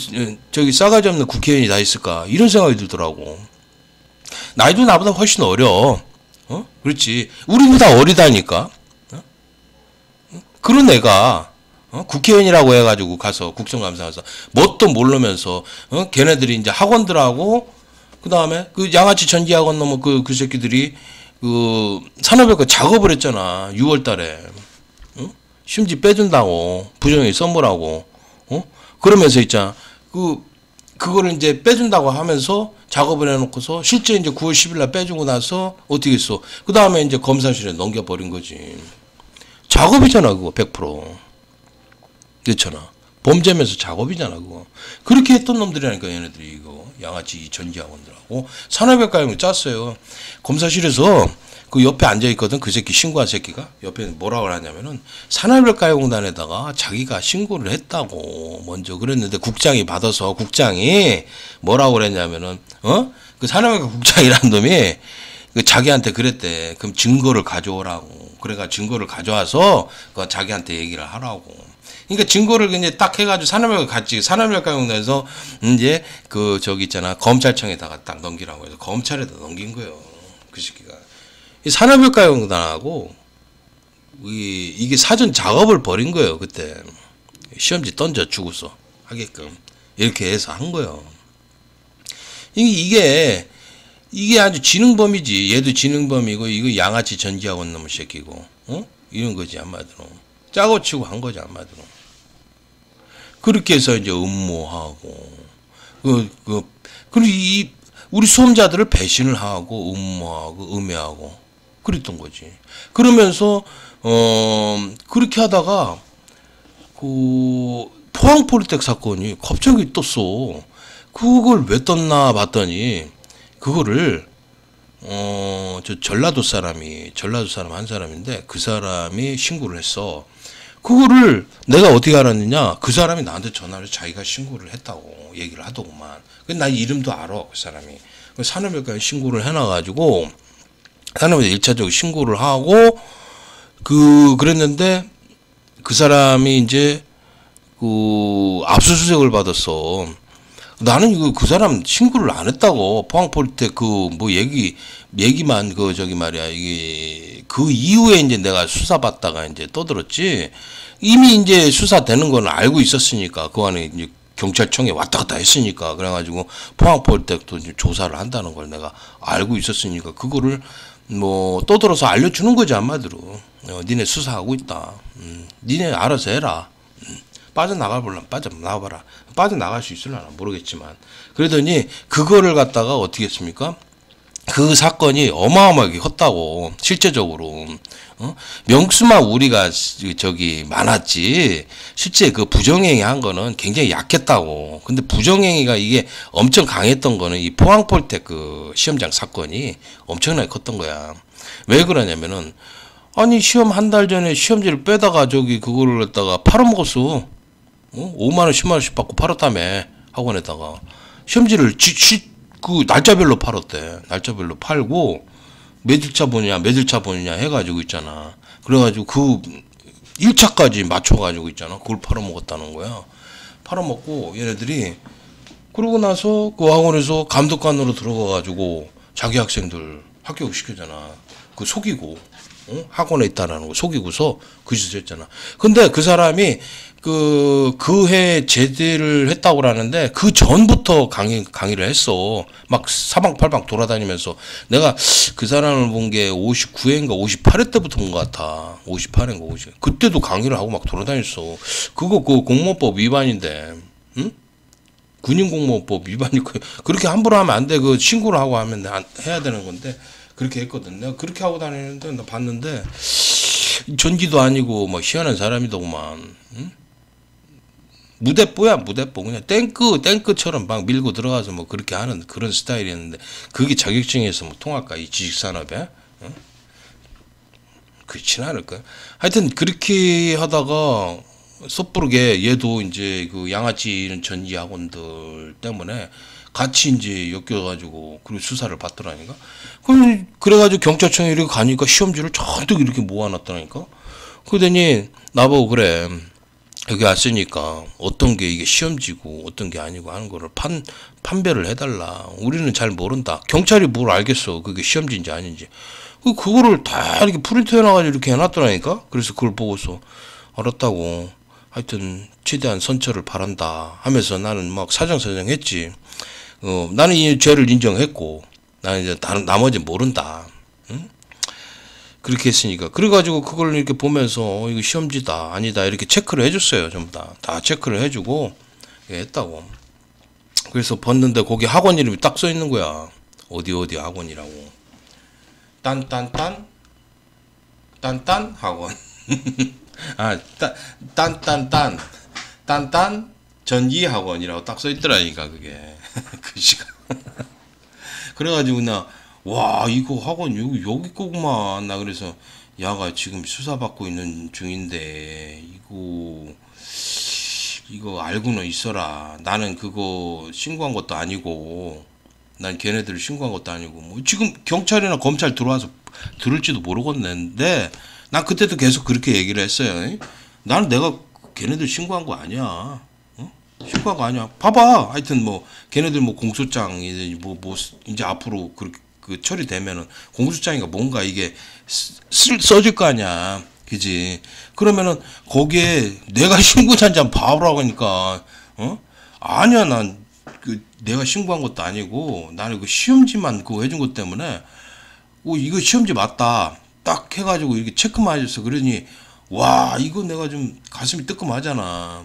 저기 싸가지 없는 국회의원이 다 있을까 이런 생각이 들더라고. 나이도 나보다 훨씬 어려. 그렇지. 우리보다 어리다니까. 그런 애가 국회의원이라고 해가지고 가서 국정감사에서 뭣도 모르면서 걔네들이 이제 학원들하고 그 다음에 그 양아치 전기학원 놈의 그 새끼들이 그 산업혁과 작업을 했잖아. 6월달에 심지 빼준다고 부정행위 선물하고 그러면서 있잖아. 그거를 이제 빼준다고 하면서 작업을 해놓고서 실제 이제 9월 10일날 빼주고 나서 어떻게 했어? 그 다음에 이제 검사실에 넘겨버린 거지. 작업이잖아 그거 100%. 그렇잖아. 범죄면서 작업이잖아 그거. 그렇게 했던 놈들이라니까 얘네들이 이거 양아치 전기학원들하고 산업혁과형을 짰어요. 검사실에서 그 옆에 앉아있거든. 그 새끼 신고한 새끼가 옆에 뭐라고 하냐면은 산업혁과용단에다가 자기가 신고를 했다고 먼저 그랬는데 국장이 받아서 국장이 뭐라고 그랬냐면은 그 산업혁과 국장이라는 놈이 그 자기한테 그랬대. 그럼 증거를 가져오라고. 그래가 증거를 가져와서 그 자기한테 얘기를 하라고. 그러니까 증거를 이제 딱 해가지고 산업혁과용단에서 이제 그 저기 있잖아 검찰청에다가 딱 넘기라고 해서 검찰에다 넘긴 거예요. 그 새끼가. 이 산업혁과용단하고 이게 사전 작업을 벌인 거예요. 그때 시험지 던져 주고서 하게끔 이렇게 해서 한 거예요. 이게 아주 지능범이지. 얘도 지능범이고 이거 양아치 전기학원 놈의 새끼고 이런 거지 한마디로. 짜고 치고 한 거지 한마디로. 그렇게 해서 이제 음모하고 그리고 우리 수험자들을 배신을 하고 음모하고 음해하고 그랬던 거지. 그러면서 그렇게 하다가 그 포항폴리텍 사건이 갑자기 떴어. 그걸 왜 떴나 봤더니 그거를 저 전라도 사람 한 사람인데 그 사람이 신고를 했어. 그거를 내가 어떻게 알았느냐? 그 사람이 나한테 전화를 해서 자기가 신고를 했다고 얘기를 하더구만. 나 이름도 알아 그 사람이. 산업혁과에 신고를 해놔가지고 산업에 1차적으로 신고를 하고 그랬는데 그 사람이 이제 그 압수수색을 받았어. 나는 그 사람 신고를 안 했다고. 포항폴리텍 그 뭐 얘기만 그 저기 말이야. 이게 그 이후에 이제 내가 수사받다가 이제 떠들었지. 이미 이제 수사되는 건 알고 있었으니까 그 안에 이제 경찰청에 왔다 갔다 했으니까 그래가지고 포항폴리텍도 이제 조사를 한다는 걸 내가 알고 있었으니까 그거를 뭐 떠들어서 알려주는 거지 한마디로. 니네 수사하고 있다. 니네 알아서 해라. 빠져나가볼라 빠져나가봐라. 빠져나갈 수 있을려나 모르겠지만 그러더니 그거를 갖다가 어떻게 했습니까? 그 사건이 어마어마하게 컸다고. 실제적으로 명수만 우리가 저기 많았지 실제 그 부정행위 한 거는 굉장히 약했다고. 근데 부정행위가 이게 엄청 강했던 거는 이 포항폴텍 그 시험장 사건이 엄청나게 컸던 거야. 왜 그러냐면은 아니 시험 한 달 전에 시험지를 빼다가 저기 그거를 갖다가 팔아먹었어. 5만원 10만원씩 받고 팔았다며. 학원에다가 시험지를 그 날짜별로 팔았대. 날짜별로 팔고 매질차 보느냐 해가지고 있잖아. 그래가지고 그 1차까지 맞춰가지고 있잖아. 그걸 팔아먹었다는 거야. 팔아먹고 얘네들이 그러고 나서 그 학원에서 감독관으로 들어가가지고 자기 학생들 합격 시키잖아. 그 속이고 학원에 있다라는 거 속이고서 그 짓을 했잖아. 근데 그 사람이 그 해 제대를 했다고 하는데 그 전부터 강의를 했어. 막 사방팔방 돌아다니면서 내가 그 사람을 본 게 59회인가 58회 때부터 본 것 같아. 58회인가 50회. 그때도 강의를 하고 막 돌아다녔어. 그거 그 공무원법 위반인데, 응? 군인공무원법 위반이고 그렇게 함부로 하면 안 돼. 그 신고를 하고 하면 해야 되는 건데 그렇게 했거든. 내가 그렇게 하고 다니는데 나 봤는데 전기도 아니고 뭐 희한한 사람이더구만. 응? 무대뽀야 무대뽀. 그냥 탱크처럼 막 밀고 들어가서 뭐 그렇게 하는 그런 스타일이었는데 그게 자격증에서 뭐 통할까 이 지식산업에? 응? 그렇진 않을까. 하여튼 그렇게 하다가 섣부르게 얘도 이제 그 양아치 전기 학원들 때문에 같이 이제 엮여가지고 그리고 수사를 받더라니까. 그래가지고 경찰청에 이렇게 가니까 시험지를 잔뜩 이렇게 모아놨더라니까. 그러더니 나보고 그래. 여기 왔으니까 어떤 게 이게 시험지고 어떤 게 아니고 하는 거를 판별을 해달라. 우리는 잘 모른다. 경찰이 뭘 알겠어. 그게 시험지인지 아닌지. 그거를 다 이렇게 프린트 해놔가지고 이렇게 해놨더라니까. 그래서 그걸 보고서 알았다고. 하여튼 최대한 선처를 바란다 하면서 나는 막 사정사정 했지. 나는 이 죄를 인정했고 나는 이제 다른 나머지 모른다. 응? 그렇게 했으니까. 그래가지고 그걸 이렇게 보면서 이거 시험지다 아니다 이렇게 체크를 해줬어요. 전부 다 체크를 해주고 했다고. 그래서 봤는데 거기 학원 이름이 딱 써있는 거야. 어디 학원이라고. 딴딴딴 딴딴 학원. 아, 딴딴 전기 학원이라고 딱 써있더라니까 그게. 글씨가. 그래가지고 나 와 이거 학원 여기 거구만. 나 그래서 야가 지금 수사받고 있는 중인데 이거 알고는 있어라. 나는 그거 신고한 것도 아니고 난 걔네들 신고한 것도 아니고 뭐 지금 경찰이나 검찰 들어와서 들을지도 모르겠는데 난 그때도 계속 그렇게 얘기를 했어요. 나는 내가 걔네들 신고한 거 아니야. 신고한 거 아니야. 봐봐. 하여튼 뭐 걔네들 뭐 공소장이 뭐 이제 앞으로 그렇게 그 처리되면은 공소장이가 뭔가 이게 써질 거 아니야. 그지? 그러면은 거기에 내가 신고자인지 한번 봐보라고 하니까 아니야. 난 그 내가 신고한 것도 아니고 나는 그 시험지만 그거 해준 것 때문에 이거 시험지 맞다. 딱 해가지고 이렇게 체크만 해줬어. 그러니 와 이거 내가 좀 가슴이 뜨끔하잖아.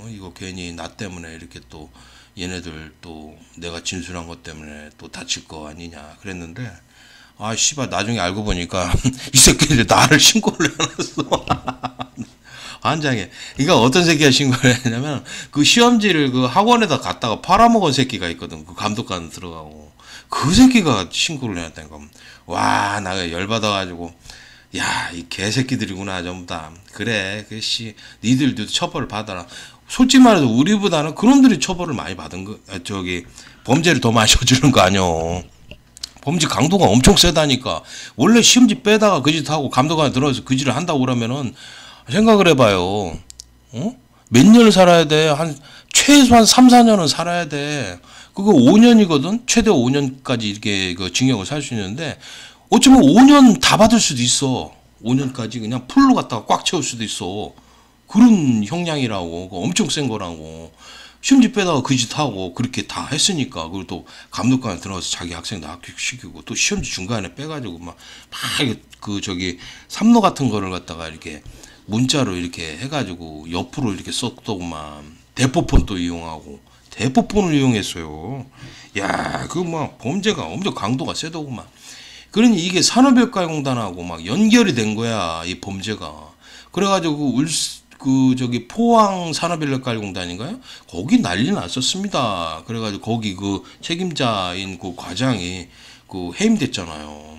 이거 괜히 나 때문에 이렇게 또 얘네들 또 내가 진술한 것 때문에 또 다칠 거 아니냐 그랬는데 아 씨발 나중에 알고 보니까 이 새끼들이 나를 신고를 해놨어. 환장해. 그러니까 어떤 새끼가 신고를 했냐면 그 시험지를 그 학원에다 갖다가 팔아먹은 새끼가 있거든. 그 감독관 들어가고 그 새끼가 신고를 해놨다니까. 와 나 열받아가지고 야 이 개새끼들이구나 전부 다. 그래 그씨 니들도 처벌을 받아라. 솔직히 말해서 우리보다는 그놈들이 처벌을 많이 받은 거 범죄를 더 많이 저지른 거 아니오. 범죄 강도가 엄청 세다니까. 원래 시험지 빼다가 그 짓 하고 감독관에 들어가서 그 짓을 한다고 그러면은 생각을 해봐요. 몇 년을 살아야 돼? 최소한 3, 4년은 살아야 돼. 그거 5년이거든? 최대 5년까지 이렇게 그 징역을 살 수 있는데, 어쩌면 5년 다 받을 수도 있어. 5년까지 그냥 풀로 갖다가 꽉 채울 수도 있어. 그런 형량이라고. 엄청 센 거라고. 시험지 빼다가 그 짓 하고 그렇게 다 했으니까. 그리고 또 감독관에 들어가서 자기 학생도 합격시키고 또 시험지 중간에 빼가지고 막 삼로 같은 거를 갖다가 이렇게 문자로 이렇게 해가지고 옆으로 이렇게 썼더구만. 대포폰 또 이용하고 대포폰을 이용했어요. 야, 그 막 범죄가 엄청 강도가 세더구만. 그러니 이게 산업일가공단하고 막 연결이 된 거야, 이 범죄가. 그래가지고 포항 산업인력관리공단인가요? 거기 난리 났었습니다. 그래가지고 거기 그 책임자인 그 과장이 그 해임됐잖아요.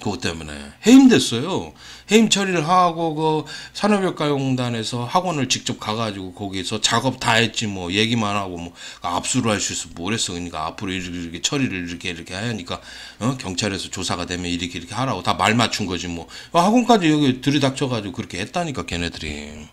그것 때문에 해임됐어요. 해임 처리를 하고 그 산업인력관리공단에서 학원을 직접 가가지고 거기서 작업 다 했지 뭐 얘기만 하고 뭐 압수를 할 수 있어 뭐랬어. 그러니까 앞으로 이렇게 처리를 이렇게 하니까 경찰에서 조사가 되면 이렇게 하라고 다 말 맞춘 거지 뭐. 학원까지 여기 들이닥쳐가지고 그렇게 했다니까 걔네들이.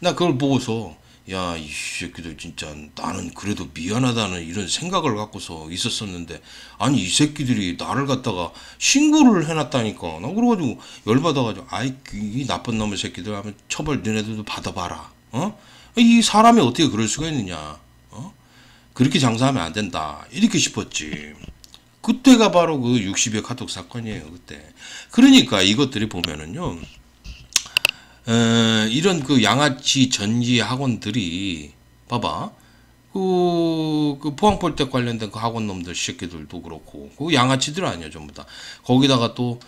나 그걸 보고서 야, 이 새끼들 진짜 나는 그래도 미안하다는 이런 생각을 갖고서 있었었는데 아니 이 새끼들이 나를 갖다가 신고를 해놨다니까. 나 그래가지고 열받아가지고 아이 이 나쁜 놈의 새끼들 하면 처벌 너네들도 받아봐라. 이 사람이 어떻게 그럴 수가 있느냐. 그렇게 장사하면 안 된다. 이렇게 싶었지. 그때가 바로 그 60여 카톡 사건이에요. 그때. 그러니까 이것들이 보면은요. 이런 그 양아치 전지 학원들이 봐봐 그 포항폴대 관련된 그 학원 놈들 새끼들도 그렇고 그 양아치들 아니야 전부 다. 거기다가 또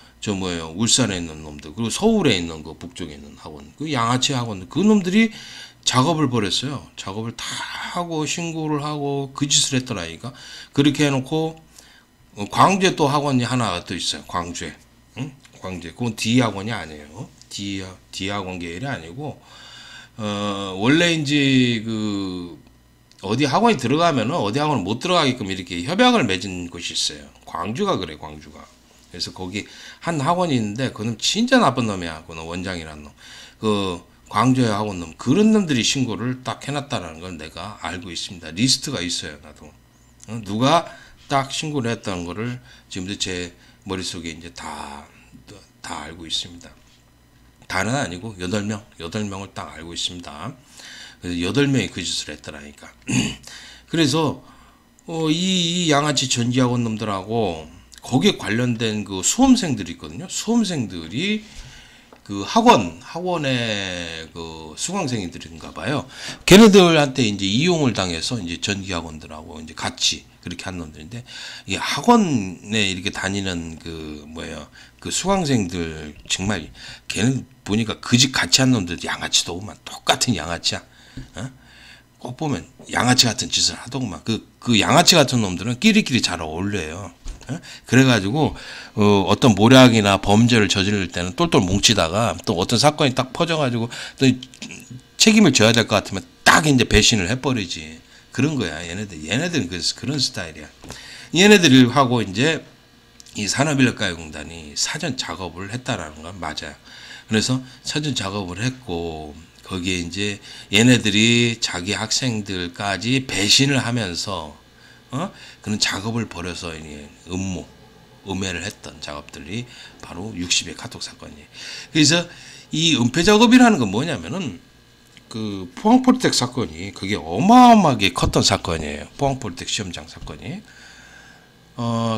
울산에 있는 놈들 그리고 서울에 있는 그 북쪽에 있는 학원 그 양아치 학원 그 놈들이 작업을 벌였어요. 작업을 다 하고 신고를 하고 그 짓을 했더라니까. 그렇게 해놓고 광주에 또 학원이 하나 또 있어요. 광주에. 광주에. 그건 D 학원이 아니에요. D 학원 계열이 아니고 원래 이제 그 어디 학원이 들어가면은 어디 학원은 못 들어가게끔 이렇게 협약을 맺은 곳이 있어요. 광주가 그래, 광주가. 그래서 거기 한 학원이 있는데 그놈 진짜 나쁜 놈이야. 그놈 원장이라는 놈. 그 광주의 학원 놈. 그런 놈들이 신고를 딱 해놨다는 걸 내가 알고 있습니다. 리스트가 있어요, 나도. 누가 딱 신고를 했다는 거를 지금도 제 머릿속에 이제 다 알고 있습니다. 다는 아니고 8명을 딱 알고 있습니다. 그래서 8명이 그 짓을 했더라니까. 그래서 이 양아치 전기학원 놈들하고 거기에 관련된 그 수험생들이 있거든요. 수험생들이 그 학원의 그 수강생들인가 봐요. 걔네들한테 이제 이용을 당해서 이제 전기학원들하고 이제 같이 그렇게 한 놈들인데, 이 학원에 이렇게 다니는 그 뭐예요, 그 수강생들 정말 걔는 보니까 그 집 같이 한 놈들 양아치도 오만 똑같은 양아치야. 꼭 보면 양아치 같은 짓을 하더구만. 그 양아치 같은 놈들은 끼리끼리 잘 어울려요. 그래가지고 어떤 모략이나 범죄를 저지를 때는 똘똘 뭉치다가 또 어떤 사건이 딱 퍼져가지고 또 책임을 져야 될 것 같으면 딱 이제 배신을 해버리지. 그런 거야. 얘네들은 그런 스타일이야. 얘네들을 하고 이제 이 산업인력가요공단이 사전 작업을 했다라는 건 맞아요. 그래서 사전 작업을 했고 거기에 이제 얘네들이 자기 학생들까지 배신을 하면서 그런 작업을 벌여서 음해를 했던 작업들이 바로 60의 카톡 사건이에요. 그래서 이 은폐 작업이라는 건 뭐냐면은 그 포항폴텍 사건이 그게 어마어마하게 컸던 사건이에요. 포항폴텍 시험장 사건이.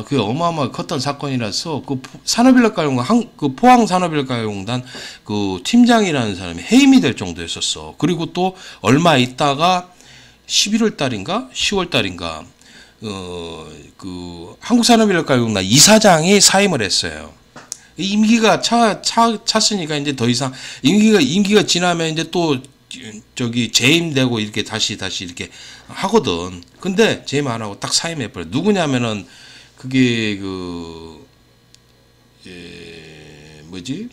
그게 어마어마하게 컸던 사건이라서 그 산업인력가요공단 그 포항산업인력가요공단 그 팀장이라는 사람이 해임이 될 정도였었어. 그리고 또 얼마 있다가 11월 달인가 10월 달인가 그 한국산업인력가요공단 이사장이 사임을 했어요. 임기가 찼으니까 이제 더 이상 임기가 지나면 이제 또 저기 재임되고 이렇게 다시 이렇게 하거든. 근데 재임 안 하고 딱 사임해 버려. 누구냐면은 그게 뭐지?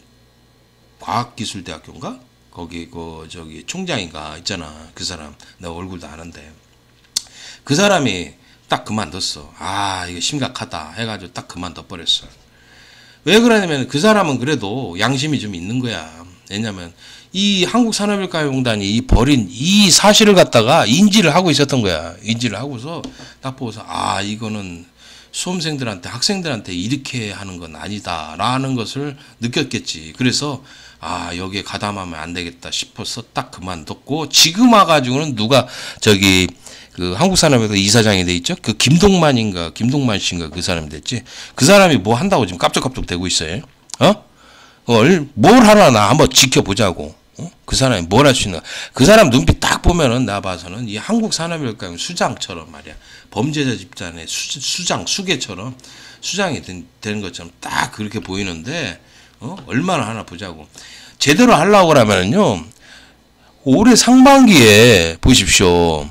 과학기술대학교인가? 거기 저기 총장인가 있잖아. 그 사람 내 얼굴도 아는데 그 사람이 딱 그만뒀어. 아 이거 심각하다 해가지고 딱 그만둬 버렸어. 왜 그러냐면 그 사람은 그래도 양심이 좀 있는 거야. 왜냐면 이 한국산업인력가요공단이 이 버린 이 사실을 갖다가 인지를 하고 있었던 거야. 인지를 하고서 딱 보고서 아 이거는 수험생들한테 학생들한테 이렇게 하는 건 아니다라는 것을 느꼈겠지. 그래서 아 여기에 가담하면 안 되겠다 싶어서 딱 그만뒀고 지금 와가지고는 누가 저기 그 한국산업에서 이사장이 돼 있죠. 그 김동만 씨인가 그 사람이 됐지. 그 사람이 뭐 한다고 지금 깝죽깝죽 대고 있어요. 뭘 하나 나 한번 지켜보자고. 그 사람이 뭘 할 수 있나. 그 사람 눈빛 딱 보면은 나 봐서는 이 한국산업인력가요공단 수장처럼 말이야. 범죄자 집단의 수개처럼 수장이 되는 것처럼 딱 그렇게 보이는데 얼마나 하나 보자고. 제대로 하려고 그러면은요. 올해 상반기에 보십시오.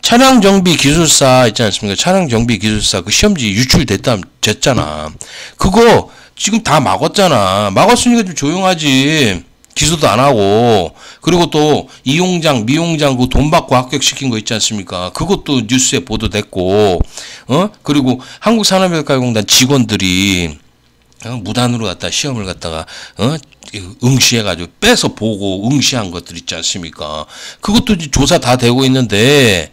차량정비기술사 있지 않습니까? 차량정비기술사 그 시험지 유출됐잖아. 그거 지금 다 막았잖아. 막았으니까 좀 조용하지. 기소도 안 하고. 그리고 또 이용장, 미용장 그 돈 받고 합격시킨 거 있지 않습니까? 그것도 뉴스에 보도됐고. 그리고 한국산업인력가요공단 직원들이 무단으로 갖다 시험을 갖다가 응시해가지고 빼서 보고 응시한 것들 있지 않습니까? 그것도 조사 다 되고 있는데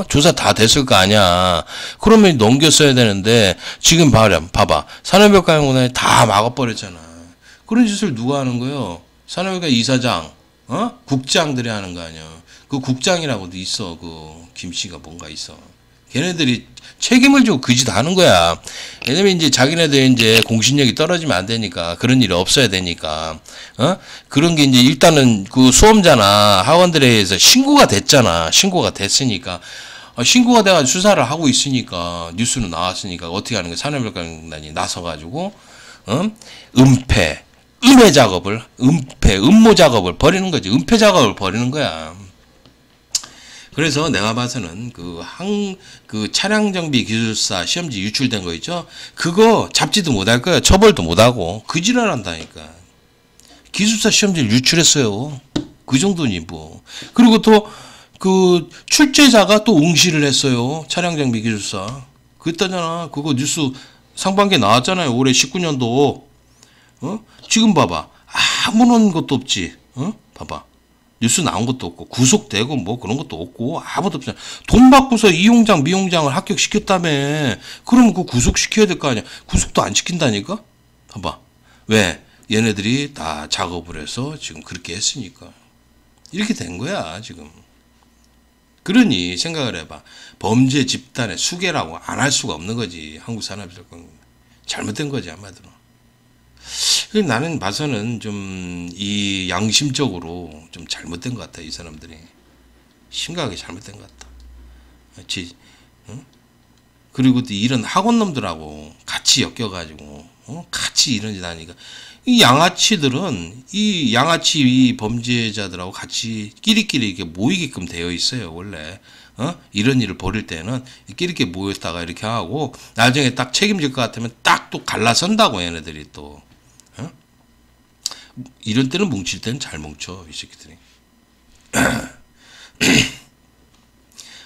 조사 다 됐을 거 아니야. 그러면 넘겼어야 되는데 지금 봐봐. 산업인력가요공단이 다 막아버렸잖아. 그런 짓을 누가 하는 거예요? 산업인력가 이사장, 국장들이 하는 거 아니야. 그 국장이라고도 있어. 그 김씨가 뭔가 있어. 걔네들이 책임을 지고 그 짓 하는 거야. 왜냐면 이제 자기네들 이제 공신력이 떨어지면 안 되니까 그런 일이 없어야 되니까 그런 게 이제 일단은 그 수험자나 학원들에 의해서 신고가 됐잖아. 신고가 됐으니까 신고가 돼가지고 수사를 하고 있으니까 뉴스는 나왔으니까 어떻게 하는 거야? 산업인력가요공단이 나서가지고 음해 작업을 음모 작업을 벌이는 거지. 은폐 작업을 벌이는 거야. 그래서 내가 봐서는 그 차량정비 기술사 시험지 유출된 거 있죠? 그거 잡지도 못할 거야. 처벌도 못하고. 그 지랄 한다니까. 기술사 시험지를 유출했어요. 그 정도니 뭐. 그리고 또 그 출제자가 또 응시를 했어요. 차량장비 기술사. 그랬다잖아. 그거 뉴스 상반기에 나왔잖아요. 올해 19년도. 지금 봐봐. 아무런 것도 없지. 봐봐. 뉴스 나온 것도 없고 구속되고 뭐 그런 것도 없고 아무것도 없잖아. 돈 받고서 이용장 미용장을 합격시켰다며. 그러면 그 구속시켜야 될 거 아니야. 구속도 안 시킨다니까. 봐봐. 왜? 얘네들이 다 작업을 해서 지금 그렇게 했으니까. 이렇게 된 거야 지금. 그러니 생각을 해봐. 범죄 집단의 수괴라고 안 할 수가 없는 거지. 한국 산업재건 잘못된 거지 한마디로. 나는 봐서는 좀 이 양심적으로 좀 잘못된 것 같다. 이 사람들이 심각하게 잘못된 것 같다. 그렇지? 그리고 또 이런 학원놈들하고 같이 엮여가지고 같이 이런 짓 하니까 이 양아치들은 이 양아치 이 범죄자들하고 같이 끼리끼리 이렇게 모이게끔 되어 있어요. 원래 이런 일을 벌일 때는 끼리끼리 모였다가 이렇게 하고 나중에 딱 책임질 것 같으면 딱 또 갈라선다고 얘네들이 또 이런 때는 뭉칠 때는 잘 뭉쳐 이 새끼들이.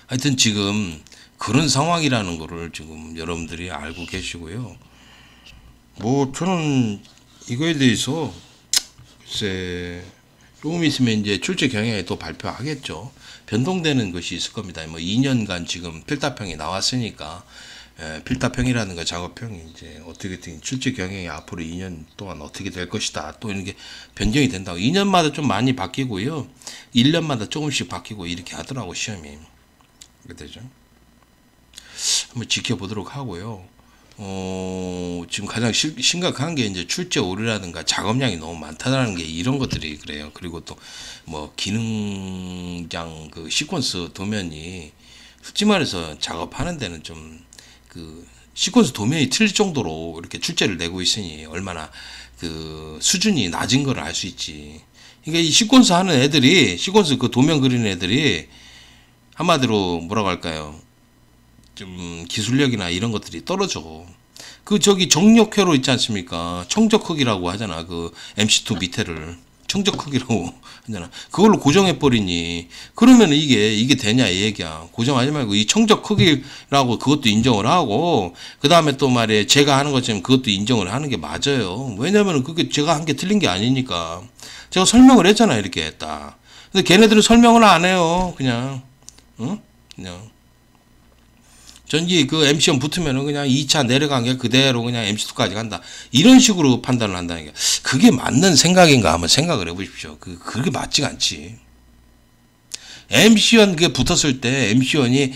하여튼 지금 그런 상황이라는 거를 지금 여러분들이 알고 계시고요. 뭐 저는 이거에 대해서 글쎄 조금 있으면 이제 출제 경향에 또 발표하겠죠. 변동되는 것이 있을 겁니다. 뭐 2년간 지금 필답형이 나왔으니까 필답형이라는 거 작업형이 이제 어떻게든 출제 경향이 앞으로 2년 동안 어떻게 될 것이다. 또 이런 게 변경이 된다고. 2년마다 좀 많이 바뀌고요. 1년마다 조금씩 바뀌고 이렇게 하더라고 시험이. 그렇게 되죠. 한번 지켜보도록 하고요. 지금 가장 심각한 게 이제 출제 오류라든가 작업량이 너무 많다는 게 이런 것들이 그래요. 그리고 또 뭐 기능장 그 시퀀스 도면이 솔직히 말해서 작업하는 데는 좀 그 시퀀스 도면이 틀릴 정도로 이렇게 출제를 내고 있으니 얼마나 그 수준이 낮은 걸 알 수 있지. 그러니까 이 시퀀스 하는 애들이 시퀀스 그 도면 그리는 애들이 한마디로 뭐라고 할까요? 좀 기술력이나 이런 것들이 떨어져. 그 저기 정력회로 있지 않습니까? 청적흑이라고 하잖아. 그 MC2 밑에를 청적흑이라고 하잖아. 그걸로 고정해 버리니 그러면 이게 되냐 이 얘기야. 고정하지 말고 이 청적흑이라고 그것도 인정을 하고 그 다음에 또 말이야 제가 하는 것처럼 그것도 인정을 하는 게 맞아요. 왜냐면은 그게 제가 한 게 틀린 게 아니니까. 제가 설명을 했잖아 이렇게 했다. 근데 걔네들은 설명을 안 해요. 그냥 그냥. 전기 그 MC1 붙으면은 그냥 2차 내려간 게 그대로 그냥 MC2까지 간다. 이런 식으로 판단을 한다는 게 그게 맞는 생각인가 한번 생각을 해보십시오. 그게 맞지가 않지. MC1 그게 붙었을 때 MC1이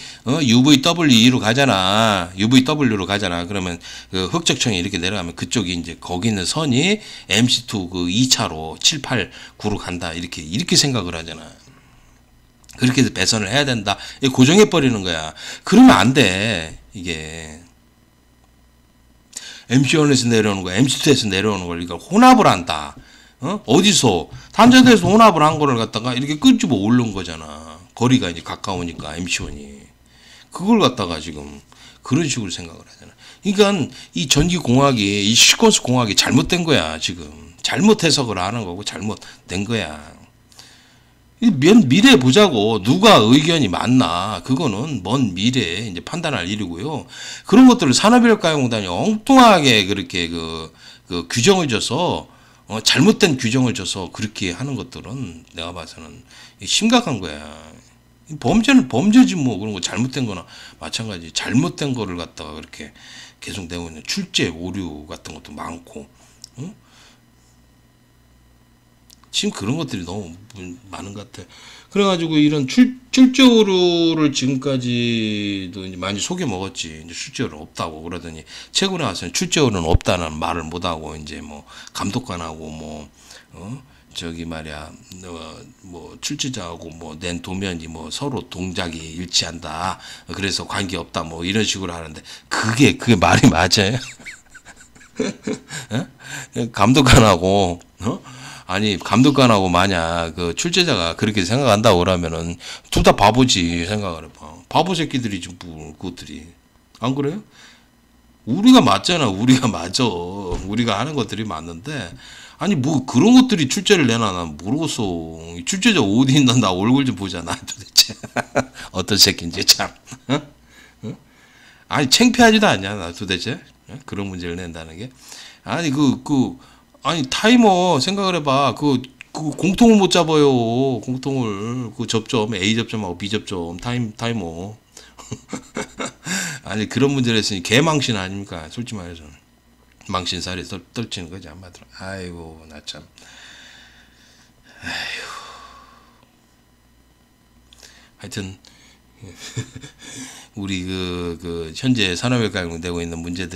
UVW로 가잖아. UVW로 가잖아. 그러면 그 흑적청이 이렇게 내려가면 그쪽이 이제 거기 있는 선이 MC2 그 2차로 7, 8, 9로 간다. 이렇게 생각을 하잖아. 그렇게 해서 배선을 해야 된다. 고정해 버리는 거야. 그러면 안 돼. 이게 MC1에서 내려오는 거, MC2에서 내려오는 걸 그러니까 혼합을 한다. 어디서 단자대에서 혼합을 한 거를 갖다가 이렇게 끄집어 올린 거잖아. 거리가 이제 가까우니까 MC1이 그걸 갖다가 지금 그런 식으로 생각을 하잖아. 그러니까 이 전기공학이 이 시퀀스 공학이 잘못된 거야. 지금 잘못 해석을 하는 거고 잘못된 거야. 미래 보자고 누가 의견이 맞나 그거는 먼 미래에 이제 판단할 일이고요. 그런 것들을 산업인력가용단이 엉뚱하게 그렇게 그 규정을 줘서 잘못된 규정을 줘서 그렇게 하는 것들은 내가 봐서는 심각한 거야. 범죄는 범죄지 뭐 그런 거 잘못된 거나 마찬가지. 잘못된 거를 갖다가 그렇게 계속 내고 있는 출제 오류 같은 것도 많고. 지금 그런 것들이 너무 많은 것 같아. 그래가지고 이런 출제오류를 지금까지도 이제 많이 속여 먹었지. 이제 출제오류는 없다고 그러더니 최근에 와서는 출제오류는 없다는 말을 못하고 이제 뭐 감독관하고 뭐 저기 말이야 뭐 출제자하고 뭐 낸 도면이 뭐 서로 동작이 일치한다. 그래서 관계 없다 뭐 이런 식으로 하는데 그게 말이 맞아요? 감독관하고 아니 감독관하고 만약 그 출제자가 그렇게 생각한다고 그러면은 둘 다 바보지 생각을 해봐. 바보 새끼들이지 뭐 그것들이 안 그래요? 우리가 맞잖아. 우리가 맞아. 우리가 하는 것들이 맞는데 아니 뭐 그런 것들이 출제를 내나 난 모르겠어. 출제자 어디 있나 나 얼굴 좀 보자 나 도대체 어떤 새끼인지 참. 어? 어? 아니 창피하지도 않냐 나 도대체 그런 문제를 낸다는 게. 아니 아니 타이머 생각을 해봐. 그 공통을 못 잡아요. 공통을 그 접점 A 접점하고 B 접점 타이머. 아니 그런 문제를 했으니 개망신 아닙니까? 솔직히 말해서 망신살이 떨치는 거지 한마디로. 아이고 나 참. 하여튼 우리 현재 산업혁 가공되고 있는 문제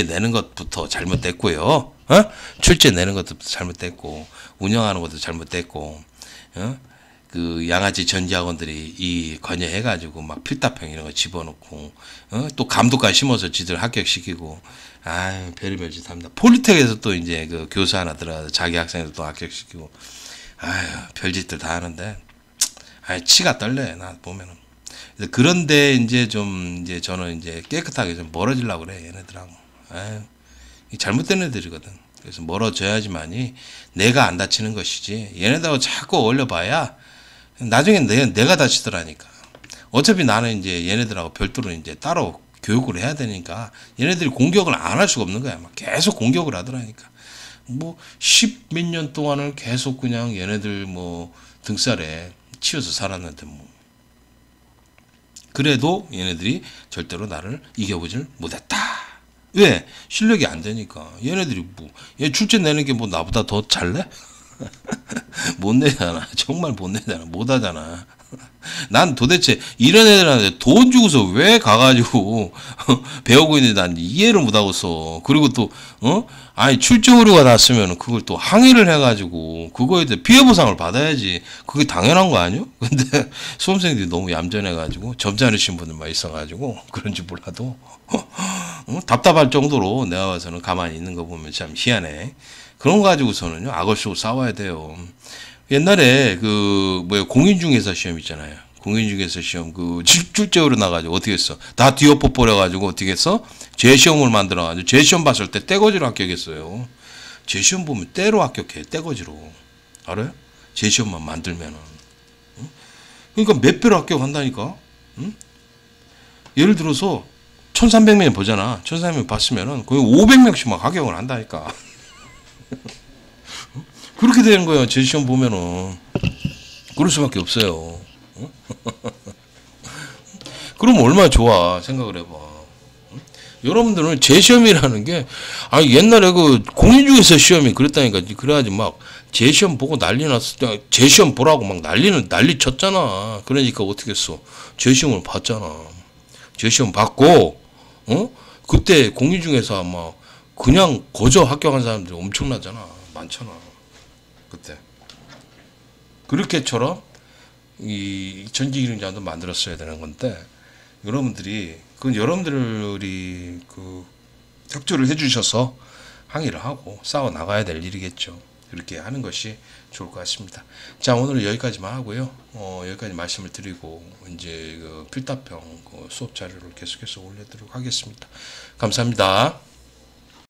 내는 것부터 잘못됐고요. 어? 출제 내는 것도 잘못됐고 운영하는 것도 잘못됐고 어? 그 양아치 전지학원들이 이 관여해가지고 막 필답형 이런 거 집어넣고 또 감독관 심어서 지들 합격시키고 아유 별의별 짓 합니다. 폴리텍에서 또 이제 그 교수 하나 들어가서 자기 학생들 또 합격시키고 아유 별짓들 다 하는데 아유 치가 떨려 나 보면은. 그런데 이제 저는 이제 깨끗하게 좀 멀어지려고 그래 얘네들하고. 아유 잘못된 애들이거든. 그래서 멀어져야지만이 내가 안 다치는 것이지 얘네들하고 자꾸 어울려봐야 나중엔 내가 다치더라니까. 어차피 나는 이제 얘네들하고 별도로 이제 따로 교육을 해야 되니까 얘네들이 공격을 안 할 수가 없는 거야. 막 계속 공격을 하더라니까. 뭐 10몇 년 동안을 계속 그냥 얘네들 뭐 등살에 치여서 살았는데 뭐. 그래도 얘네들이 절대로 나를 이겨보질 못했다. 왜? 실력이 안 되니까. 얘네들이 뭐, 얘 출제 내는 게 뭐 나보다 더 잘래? 못 내잖아. 정말 못 내잖아. 못 하잖아. 난 도대체 이런 애들한테 돈 주고서 왜 가가지고 배우고 있는데 난 이해를 못 하고서. 그리고 또 아니 출제 오류가 났으면 그걸 또 항의를 해가지고 그거에 대해 피해 보상을 받아야지. 그게 당연한 거 아니요? 근데 수험생들이 너무 얌전해가지고 점잖으신 분들만 있어가지고 그런지 몰라도 답답할 정도로 내가 봐서는 가만히 있는 거 보면 참 희한해. 그런 거 가지고서는요 악을 싸워야 돼요. 옛날에 공인중개사 시험 있잖아요. 공인중개사 시험 출제로 나가지고 어떻게 했어? 다 뒤엎어 버려가지고 어떻게 했어? 재시험을 만들어가지고 재시험 봤을 때 떼거지로 합격했어요. 재시험 보면 떼로 합격해. 떼거지로. 알아요? 재시험만 만들면은. 그러니까 몇 배로 합격한다니까. 응? 예를 들어서 1300명 보잖아. 1300명 봤으면은 거의 500명씩 막 합격을 한다니까. 그렇게 되는 거예요. 제 시험 보면은. 그럴 수밖에 없어요. 그럼 얼마나 좋아. 생각을 해봐. 여러분들은 제 시험이라는 게, 옛날에 공인중개사 시험이 그랬다니까. 그래가지고 막, 제 시험 보고 난리 났을 때, 제 시험 보라고 막 난리 쳤잖아. 그러니까 어떻게 했어? 제 시험을 봤잖아. 제 시험 봤고, 그때 공인중개사 막, 그냥 거저 합격한 사람들이 엄청나잖아. 많잖아. 그때. 그렇게처럼 이 전지기능자도 만들었어야 되는 건데 여러분들이 협조를 해주셔서 항의를 하고 싸워 나가야 될 일이겠죠. 그렇게 하는 것이 좋을 것 같습니다. 자 오늘은 여기까지만 하고요. 여기까지 말씀을 드리고 이제 필답형 수업 자료를 계속해서 올려드리도록 하겠습니다. 감사합니다.